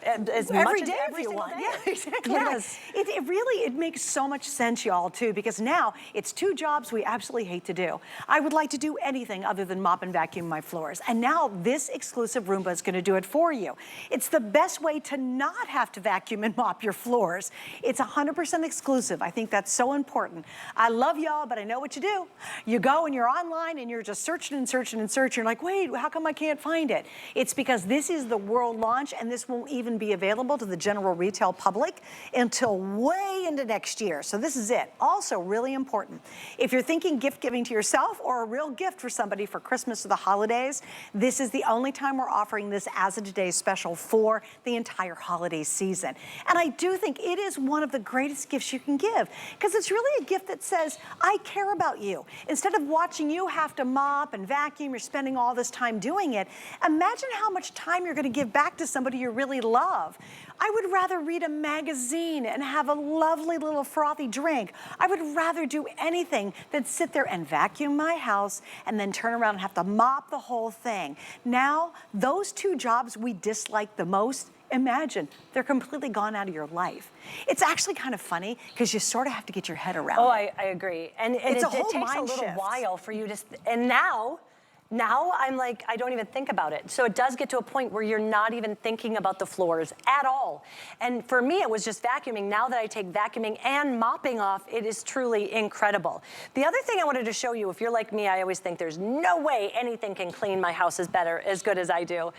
as every much day as every if you single want. day. Yeah, exactly. Yes. It really makes so much sense, y'all, too, because now it's two jobs we absolutely hate to do. I would like to do anything other than mop and vacuum my floors, and now this exclusive Roomba is going to do it for you. It's the best way to not have to vacuum and mop your floors. It's 100% exclusive. I think that's so important. I love y'all, but I know what you do. You go and you're online and you're just searching and searching and searching. You're like, wait, how come I can't find it? It's because this is the world launch, and this won't even be available to the general retail public until way into next year. So this is it. Also really important. If you're thinking gift giving to yourself or a real gift for somebody for Christmas or the holidays, this is the only time we're offering this as a today's special for the entire holiday season. And I do think it is one of the greatest gifts you can give, because it's really a gift that says, I care about you. Instead of watching you have to mop and vacuum, you're spending all this time doing it. Imagine how much time you're going to give back to somebody you really love. I would rather read a magazine and have a lovely little frothy drink. I would rather do anything than sit there and vacuum my house and then turn around and have to mop the whole thing. Now, those two jobs we dislike the most, imagine, they're completely gone out of your life. It's actually kind of funny because you sort of have to get your head around it. I agree. And it takes a little while for you to, and now I'm like, I don't even think about it. So it does get to a point where you're not even thinking about the floors at all. And for me, it was just vacuuming. Now that I take vacuuming and mopping off, it is truly incredible. The other thing I wanted to show you, if you're like me, I always think there's no way anything can clean my house as good as I do.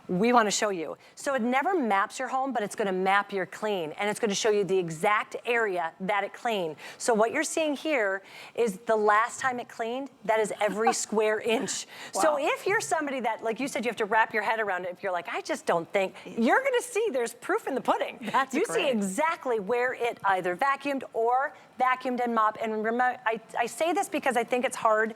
We want to show you. So it never maps your home, but it's going to map your clean, and it's going to show you the exact area that it cleaned. So what you're seeing here is the last time it cleaned. That is every square inch. Wow. So if you're somebody that, like you said, you have to wrap your head around it, if you're like, I just don't think, you're going to see there's proof in the pudding. That's you great. See exactly where it either vacuumed or vacuumed and mopped. And remember, I say this because I think it's hard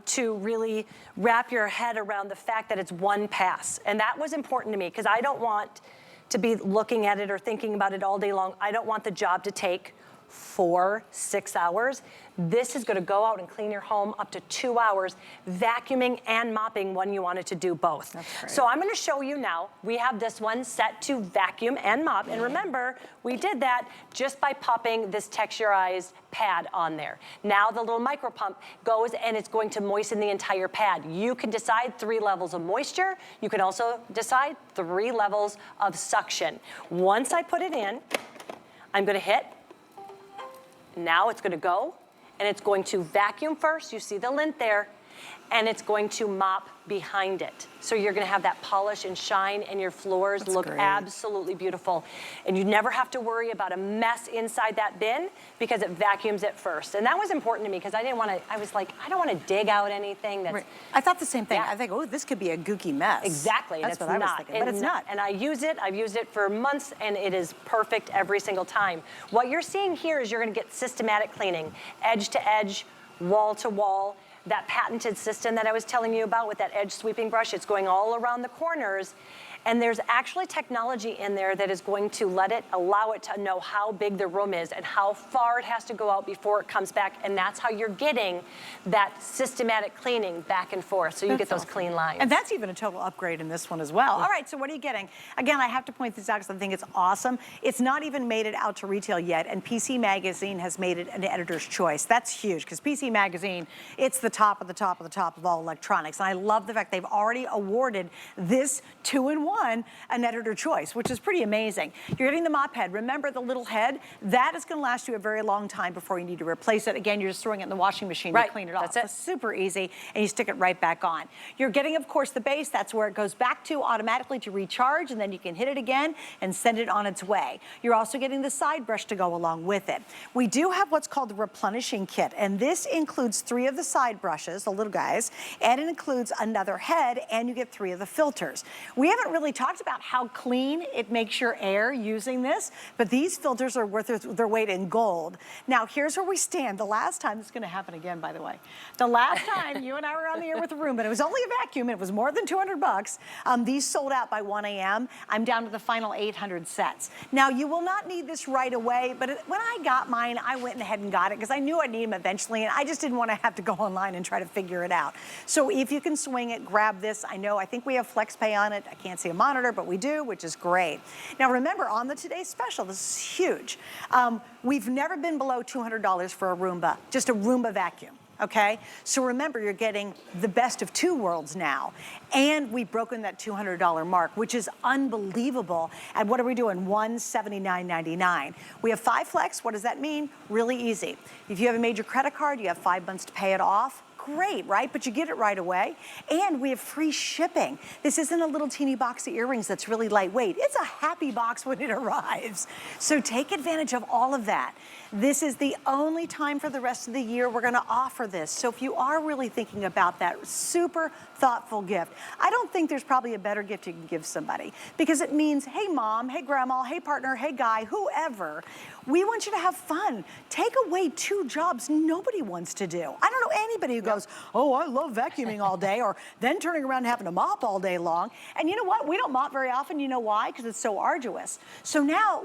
to really wrap your head around the fact that it's one pass. And that was important to me because I don't want to be looking at it or thinking about it all day long. I don't want the job to take 4-6 hours. This is gonna go out and clean your home up to 2 hours, vacuuming and mopping when you wanted to do both. That's great. So I'm gonna show you now. We have this one set to vacuum and mop. And remember, we did that just by popping this texturized pad on there. Now the little micro pump goes and it's going to moisten the entire pad. You can decide 3 levels of moisture. You can also decide 3 levels of suction. Once I put it in, I'm gonna hit. Now it's gonna go, and it's going to vacuum first. You see the lint there, and it's going to mop behind it. So you're gonna have that polish and shine, and your floors look absolutely beautiful. And you never have to worry about a mess inside that bin because it vacuums it first. And that was important to me because I was like, I don't wanna dig out anything that's... Right. I thought the same thing. Yeah. I think, oh, this could be a gooky mess. Exactly, That's and what it's I was not. thinking, but it's not. And I use it, I've used it for months, and it is perfect every single time. What you're seeing here is you're gonna get systematic cleaning, edge to edge, wall to wall. That patented system that I was telling you about with that edge sweeping brush, it's going all around the corners. And there's actually technology in there that is going to allow it to know how big the room is and how far it has to go out before it comes back. And that's how you're getting that systematic cleaning back and forth. So you get those clean lines. And that's even a total upgrade in this one as well. All right, so what are you getting? Again, I have to point this out because I think it's awesome. It's not even made it out to retail yet, and PC Magazine has made it an editor's choice. That's huge, because PC Magazine, it's the top of the top of the top of all electronics. And I love the fact they've already awarded this 2-in-1 an editor choice, which is pretty amazing. You're getting the mop head. Remember the little head? That is going to last you a very long time before you need to replace it. Again, you're just throwing it in the washing machine to clean it off. That's it. It's super easy, and you stick it right back on. You're getting, of course, the base. That's where it goes back to automatically to recharge, and then you can hit it again and send it on its way. You're also getting the side brush to go along with it. We do have what's called the replenishing kit, and this includes 3 of the side brushes, the little guys, and it includes another head, and you get 3 of the filters. We haven't really talked about how clean it makes your air using this, but these filters are worth their weight in gold. Now, here's where we stand. The last time, this is going to happen again, by the way. The last time you and I were on the air with a Roomba, and it was only a vacuum, and it was more than $200. These sold out by 1 a.m. I'm down to the final 800 sets. Now, you will not need this right away, but when I got mine, I went ahead and got it because I knew I'd need them eventually, and I just didn't want to have to go online and try to figure it out. So if you can swing it, grab this. I think we have FlexPay on it. I can't see a monitor, but we do, which is great. Now, remember, on the Today's Special, this is huge. We've never been below $200 for a Roomba, just a Roomba vacuum. Okay, so remember, you're getting the best of 2 worlds now, and we've broken that $200 mark, which is unbelievable. And what are we doing? $179.99. We have 5 flex. What does that mean? Really easy. If you have a major credit card, you have 5 months to pay it off. Great, right? But you get it right away. And we have free shipping. This isn't a little teeny box of earrings that's really lightweight. It's a happy box when it arrives. So take advantage of all of that. This is the only time for the rest of the year we're gonna offer this. So if you are really thinking about that super thoughtful gift, I don't think there's probably a better gift you can give somebody, because it means, hey mom, hey grandma, hey partner, hey guy, whoever, we want you to have fun. Take away 2 jobs nobody wants to do. I don't know anybody who goes, oh, I love vacuuming all day, or then turning around and having to mop all day long. And you know what? We don't mop very often. You know why? Because it's so arduous. So now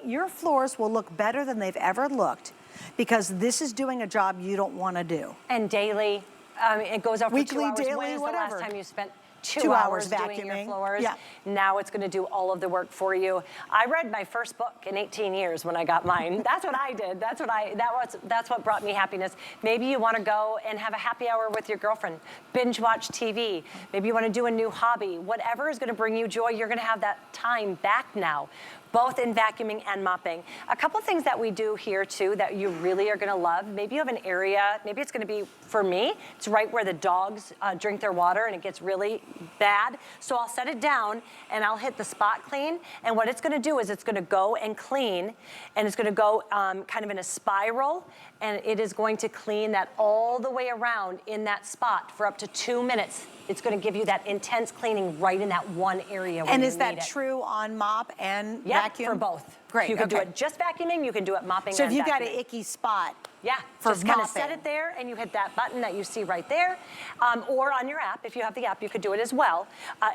your floors will look better than they've ever looked, because this is doing a job you don't want to do. And daily, it goes out for Weekly, 2 hours. daily, When is whatever. the last time you spent 2 hours doing your vacuuming? floors? Yeah. Now it's going to do all of the work for you. I read my first book in 18 years when I got mine. That's what I did. That's what brought me happiness. Maybe you want to go and have a happy hour with your girlfriend, binge watch TV. Maybe you want to do a new hobby. Whatever is going to bring you joy, you're going to have that time back now, both in vacuuming and mopping. A couple things that we do here too that you really are gonna love. Maybe you have an area, maybe it's gonna be, for me, it's right where the dogs drink their water and it gets really bad. So I'll set it down and I'll hit the spot clean. And what it's gonna do is it's gonna go and clean, and it's gonna go kind of in a spiral, and it is going to clean that all the way around in that spot for up to 2 minutes. It's going to give you that intense cleaning right in that one area where you need it. And is that true on mop and vacuum? For both. Great, You can do okay. it just vacuuming, you can do it mopping So and if you've got vacuuming. an icky spot, Yeah, for just kind of mopping. set it there and you hit that button that you see right there. Or on your app, if you have the app, you could do it as well.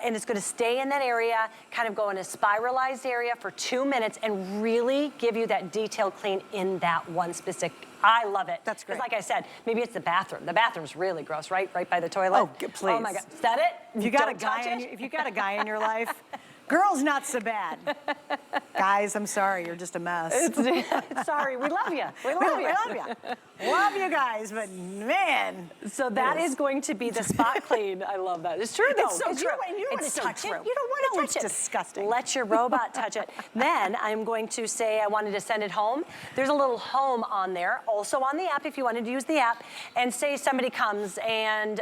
And it's going to stay in that area, kind of go in a spiralized area for 2 minutes and really give you that detailed clean in that one specific. I love it. That's great. Because like I said, maybe it's the bathroom. The bathroom's really gross, right? Right by the toilet. Oh, please. Oh my God. Is that it? if you got Don't touch it? if you got a guy in your life, girls not so bad. Guys, I'm sorry, you're just a mess. Sorry, we love you. We We love you. love you. Love you guys, but man. So that is going to be the spot clean. I love that. It's true though. It's so true. And you don't It's want to touch so it. true. You don't want to No, touch it. It's disgusting. Let your robot touch it. Then I'm going to say I wanted to send it home. There's a little home on there, also on the app if you wanted to use the app. And say somebody comes and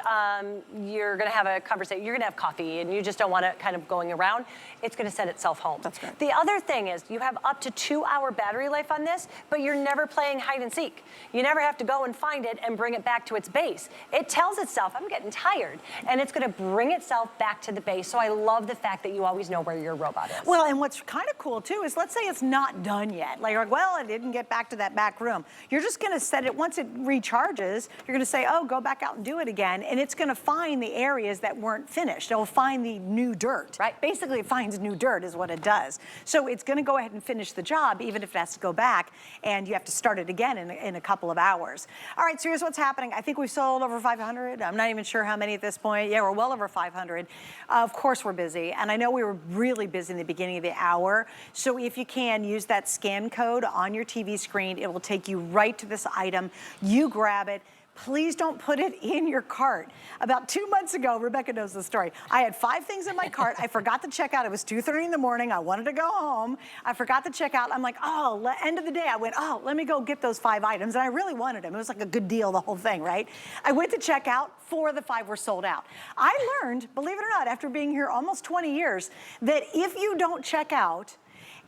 you're going to have a conversation. You're going to have coffee and you just don't want it kind of going around. It's going to send itself home. That's great. The other thing is you have up to 2 hour battery life on this, but you're never playing hide and seek. You never have to go and find it and bring it back to its base. It tells itself, I'm getting tired, and it's gonna bring itself back to the base. So I love the fact that you always know where your robot is. Well, and what's kind of cool too is, let's say it's not done yet. Like, well, I didn't get back to that back room. You're just gonna set it, once it recharges, you're gonna say, oh, go back out and do it again, and it's gonna find the areas that weren't finished. It'll find the new dirt. Right. Basically, it finds new dirt is what it does. So it's gonna go ahead and finish the job, even if it has to go back, and you have to start it again in a couple of hours. All right, so here's what's happening. I think we've sold over 500. I'm not even sure how many at this point. Yeah, we're well over 500. Of course we're busy, and I know we were really busy in the beginning of the hour. So if you can, use that scan code on your TV screen. It will take you right to this item. You grab it. Please don't put it in your cart. About 2 months ago, Rebecca knows the story. I had 5 things in my cart. I forgot to check out. It was 2:30 in the morning. I wanted to go home. I forgot to check out. I'm like, oh, end of the day. I went, oh, let me go get those 5 items. And I really wanted them. It was like a good deal, the whole thing, right? I went to check out. 4 of the 5 were sold out. I learned, believe it or not, after being here almost 20 years, that if you don't check out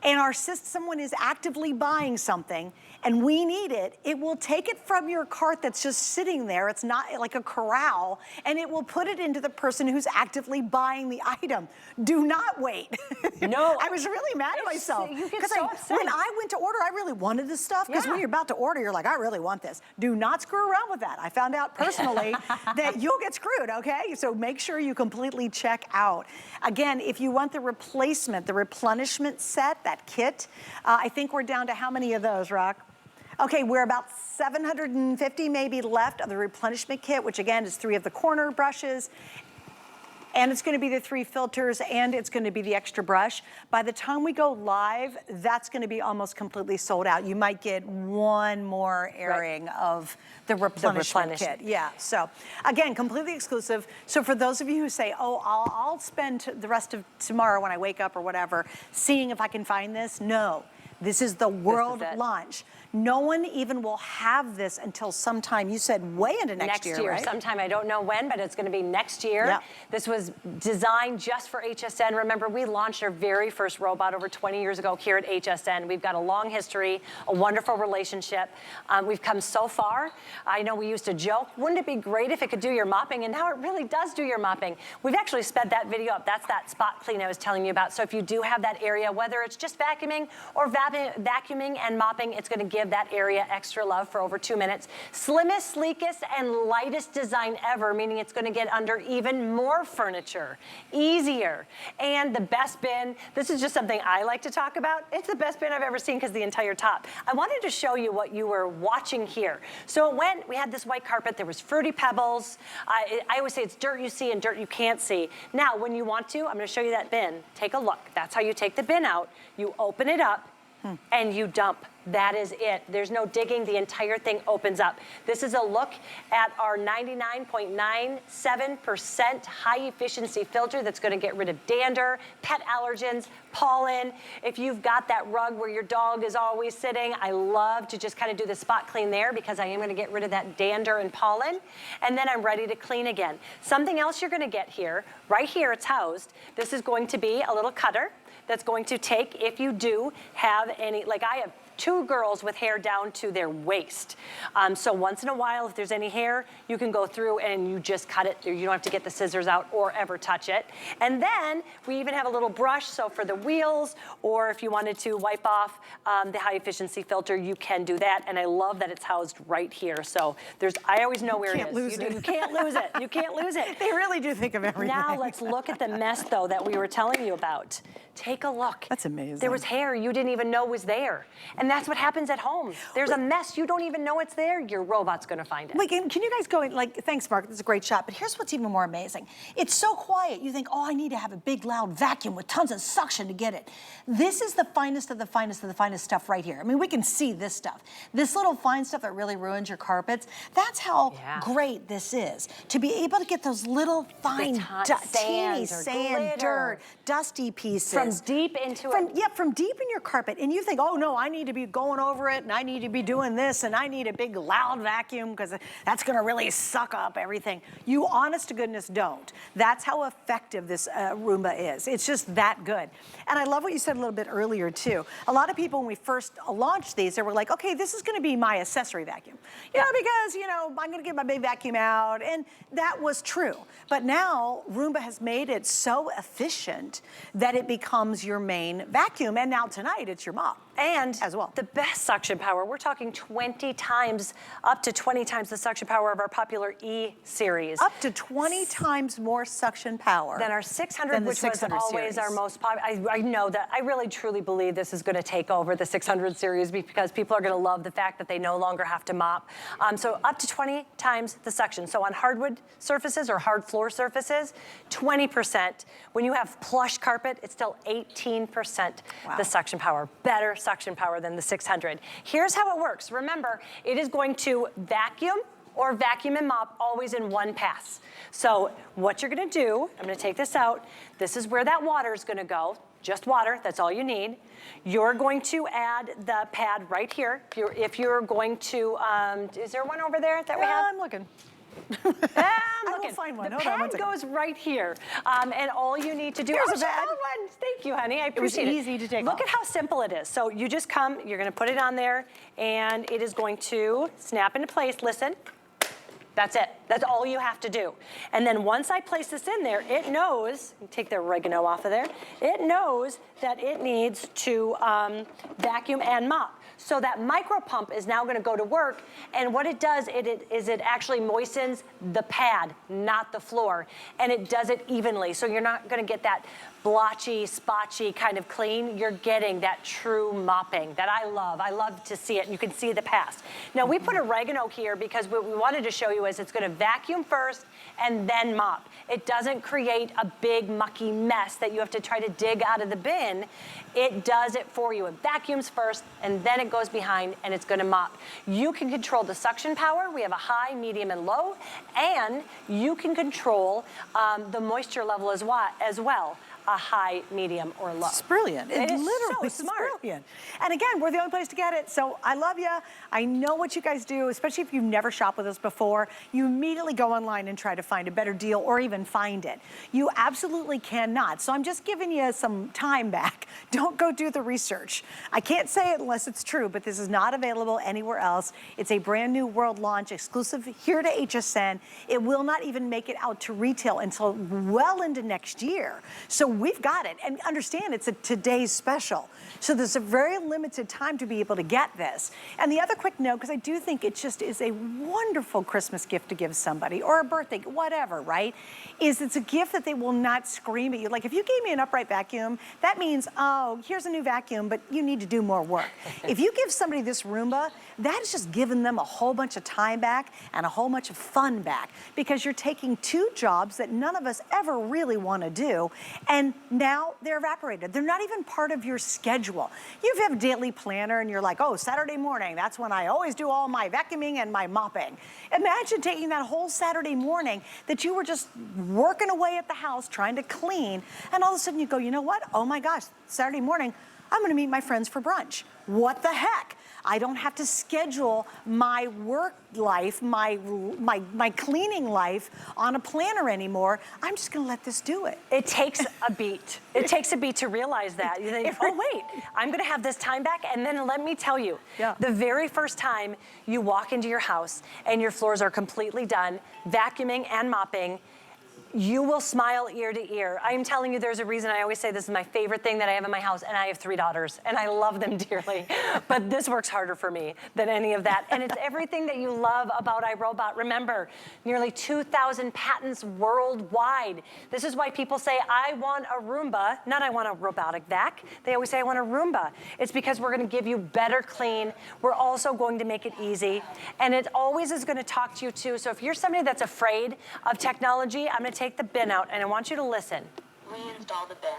and someone is actively buying something, and we need it, it will take it from your cart that's just sitting there. It's not like a corral, and it will put it into the person who's actively buying the item. Do not wait. No. I was really mad at myself. You get so upset. When I went to order, I really wanted this stuff, because when you're about to order, you're like, I really want this. Do not screw around with that. I found out personally that you'll get screwed, okay? So make sure you completely check out. Again, if you want the replacement, the replenishment set, that kit, I think we're down to how many of those, Rock? Okay, we're about 750 maybe left of the replenishment kit, which again is 3 of the corner brushes. And it's gonna be the 3 filters, and it's gonna be the extra brush. By the time we go live, that's gonna be almost completely sold out. You might get 1 more airing of the replenishment kit. Yeah, so again, completely exclusive. So for those of you who say, oh, I'll spend the rest of tomorrow when I wake up or whatever, seeing if I can find this, no. This is the world launch. No one even will have this until sometime, you said way into next year, right? Sometime, I don't know when, but it's gonna be next year. Yeah. This was designed just for HSN. Remember, we launched our very first robot over 20 years ago here at HSN. We've got a long history, a wonderful relationship. We've come so far. I know we used to joke, wouldn't it be great if it could do your mopping? And now it really does do your mopping. We've actually sped that video up. That's that spot clean I was telling you about. So if you do have that area, whether it's just vacuuming or vacuuming and mopping, it's gonna give that area extra love for over 2 minutes. Slimmest, sleekest, and lightest design ever, meaning it's gonna get under even more furniture, easier. And the best bin, this is just something I like to talk about. It's the best bin I've ever seen because the entire top. I wanted to show you what you were watching here. So we had this white carpet, there was fruity pebbles. I always say it's dirt you see and dirt you can't see. Now, when you want to, I'm gonna show you that bin. Take a look. That's how you take the bin out. You open it up, and you dump. That is it. There's no digging. The entire thing opens up. This is a look at our 99.97% high efficiency filter that's going to get rid of dander, pet allergens, pollen. If you've got that rug where your dog is always sitting, I love to just kind of do the spot clean there because I am going to get rid of that dander and pollen. And then I'm ready to clean again. Something else you're going to get here, right here it's housed. This is going to be a little cutter that's going to take, if you do have any, like I have 2 girls with hair down to their waist. So once in a while, if there's any hair, you can go through and you just cut it. You don't have to get the scissors out or ever touch it. And then we even have a little brush. So for the wheels, or if you wanted to wipe off the high efficiency filter, you can do that. And I love that it's housed right here. So I always know where it is. You can't lose it. You can't lose it. They really do think of everything. Now let's look at the mess though that we were telling you about. Take a look. That's amazing. There was hair you didn't even know was there. And that's what happens at home. There's a mess, you don't even know it's there, your robot's gonna find it. Like, can you guys go, thanks Mark, that's a great shot, but here's what's even more amazing. It's so quiet, you think, oh, I need to have a big loud vacuum with tons of suction to get it. This is the finest of the finest of the finest stuff right here. I mean, we can see this stuff. This little fine stuff that really ruins your carpets, that's how great this is. To be able to get those little fine, teeny sand, dirt, dusty pieces. From deep into it. From deep in your carpet, and you think, oh no, I need to be going over it, and I need to be doing this, and I need a big loud vacuum because that's gonna really suck up everything. You honest to goodness don't. That's how effective this Roomba is. It's just that good. And I love what you said a little bit earlier too. A lot of people, when we first launched these, they were like, okay, this is gonna be my accessory vacuum. You know, because, you know, I'm gonna get my big vacuum out, and that was true. But now, Roomba has made it so efficient that it becomes your main vacuum, and now tonight, it's your mop. And as well. The best suction power, we're talking 20 times, up to 20 times the suction power of our popular E series. Up to 20 times more suction power than our 600, which was always our most popular. I know that, I really truly believe this is gonna take over the 600 series because people are gonna love the fact that they no longer have to mop. So up to 20 times the suction. So on hardwood surfaces or hard floor surfaces, 20%. When you have plush carpet, it's still 18% the suction power. Better suction power than the 600. Here's how it works. Remember, it is going to vacuum or vacuum and mop always in one pass. So what you're gonna do, I'm gonna take this out. This is where that water is gonna go. Just water, that's all you need. You're going to add the pad right here. If you're going to, is there one over there that we have? I'm looking. I will find one. The pad goes right here, and all you need to do is a pad. Thank you, honey. I appreciate it. It was easy to take Look off. at how simple it is. So you just come, you're going to put it on there, and it is going to snap into place. Listen. That's it. That's all you have to do. And then once I place this in there, it knows, take the oregano off of there, it knows that it needs to vacuum and mop. So that micro pump is now gonna go to work, and what it does is it actually moistens the pad, not the floor, and it does it evenly. So you're not gonna get that blotchy, spotchy kind of clean. You're getting that true mopping that I love. I love to see it, and you can see the past. Now we put oregano here because what we wanted to show you is it's gonna vacuum first and then mop. It doesn't create a big mucky mess that you have to try to dig out of the bin. It does it for you. It vacuums first and then it goes behind and it's gonna mop. You can control the suction power. We have a high, medium, and low, and you can control the moisture level as well. A high, medium, or low. It's brilliant. It is literally so smart. Brilliant. And again, we're the only place to get it. So I love you. I know what you guys do, especially if you've never shopped with us before. You immediately go online and try to find a better deal or even find it. You absolutely cannot. So I'm just giving you some time back. Don't go do the research. I can't say it unless it's true, but this is not available anywhere else. It's a brand new world launch exclusive here to HSN. It will not even make it out to retail until well into next year. So we've got it, and understand it's a today's special. So there's a very limited time to be able to get this. And the other quick note, because I do think it just is a wonderful Christmas gift to give somebody, or a birthday, whatever, right? Is it's a gift that they will not scream at you. Like if you gave me an upright vacuum, that means, oh, here's a new vacuum, but you need to do more work. If you give somebody this Roomba, that is just giving them a whole bunch of time back and a whole bunch of fun back, because you're taking two jobs that none of us ever really want to do, and now they're evaporated. They're not even part of your schedule. You have a daily planner and you're like, oh, Saturday morning, that's when I always do all my vacuuming and my mopping. Imagine taking that whole Saturday morning that you were just working away at the house trying to clean, and all of a sudden you go, you know what? Oh my gosh, Saturday morning, I'm gonna meet my friends for brunch. What the heck? I don't have to schedule my work life, my cleaning life on a planner anymore. I'm just gonna let this do it. It takes a beat. It takes a beat to realize that. You think, oh wait, I'm gonna have this time back, and then let me tell you, the very first time you walk into your house and your floors are completely done, vacuuming and mopping, you will smile ear to ear. I'm telling you, there's a reason I always say this is my favorite thing that I have in my house, and I have 3 daughters, and I love them dearly. But this works harder for me than any of that. And it's everything that you love about iRobot. Remember, nearly 2,000 patents worldwide. This is why people say, I want a Roomba, not I want a robotic vac. They always say, I want a Roomba. It's because we're gonna give you better clean. We're also going to make it easy. And it always is gonna talk to you too. So if you're somebody that's afraid of technology, I'm gonna take the bin out, and I want you to listen. Reinstall the bin.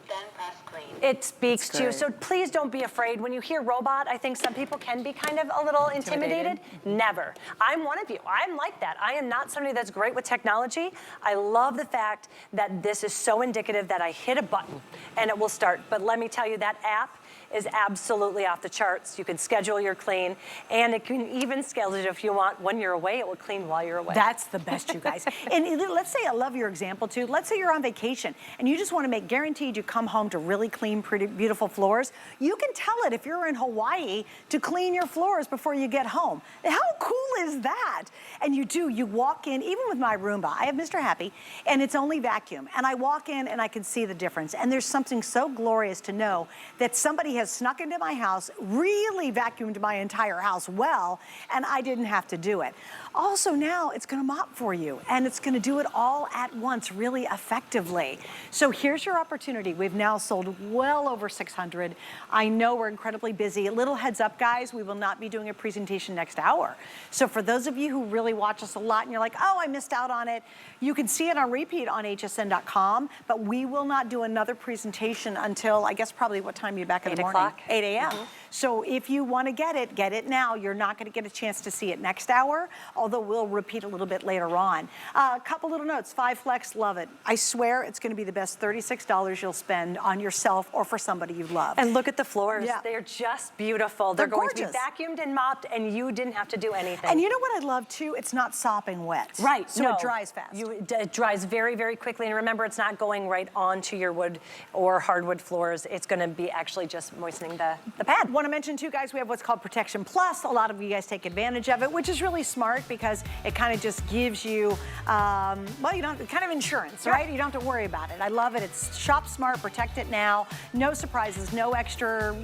then press clean. It speaks to you, so please don't be afraid. When you hear robot, I think some people can be kind of a little intimidated. Never. I'm one of you. I'm like that. I am not somebody that's great with technology. I love the fact that this is so indicative that I hit a button and it will start. But let me tell you, that app is absolutely off the charts. You can schedule your clean, and it can even schedule it if you want. When you're away, it will clean while you're away. That's the best, you guys. And let's say, I love your example too. Let's say you're on vacation and you just want to make guaranteed you come home to really clean, pretty, beautiful floors. You can tell it if you're in Hawaii to clean your floors before you get home. How cool is that? And you walk in, even with my Roomba, I have Mr. Happy, and it's only vacuum. And I walk in and I can see the difference. And there's something so glorious to know that somebody has snuck into my house, really vacuumed my entire house well, and I didn't have to do it. Also now it's gonna mop for you, and it's gonna do it all at once really effectively. So here's your opportunity. We've now sold well over 600. I know we're incredibly busy. A little heads up, guys, we will not be doing a presentation next hour. So for those of you who really watch us a lot and you're like, oh, I missed out on it, you can see it on repeat on hsn.com, but we will not do another presentation until, I guess, probably what time are you back in the morning? 8 a.m. So if you want to get it now. You're not going to get a chance to see it next hour, although we'll repeat a little bit later on. A couple little notes. 5 Flex, love it. I swear it's going to be the best $36 you'll spend on yourself or for somebody you love. And look at the floors. Yeah. They're just beautiful. They're going gorgeous. to be vacuumed and mopped, and you didn't have to do anything. And you know what I love too? It's not sopping wet. Right. So it dries fast. It dries very, very quickly. And remember, it's not going right onto your wood or hardwood floors. It's going to be actually just moistening the pad. Want to mention too, guys, we have what's called Protection Plus. A lot of you guys take advantage of it, which is really smart because it kind of just gives you, well, you don't, kind of insurance, right? You don't have to worry about it. I love it. It's shop smart, protect it now. No surprises, no extra,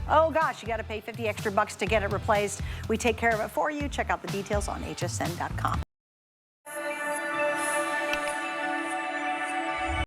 oh gosh, you got to pay 50 extra bucks to get it replaced. We take care of it for you. Check out the details on hsn.com.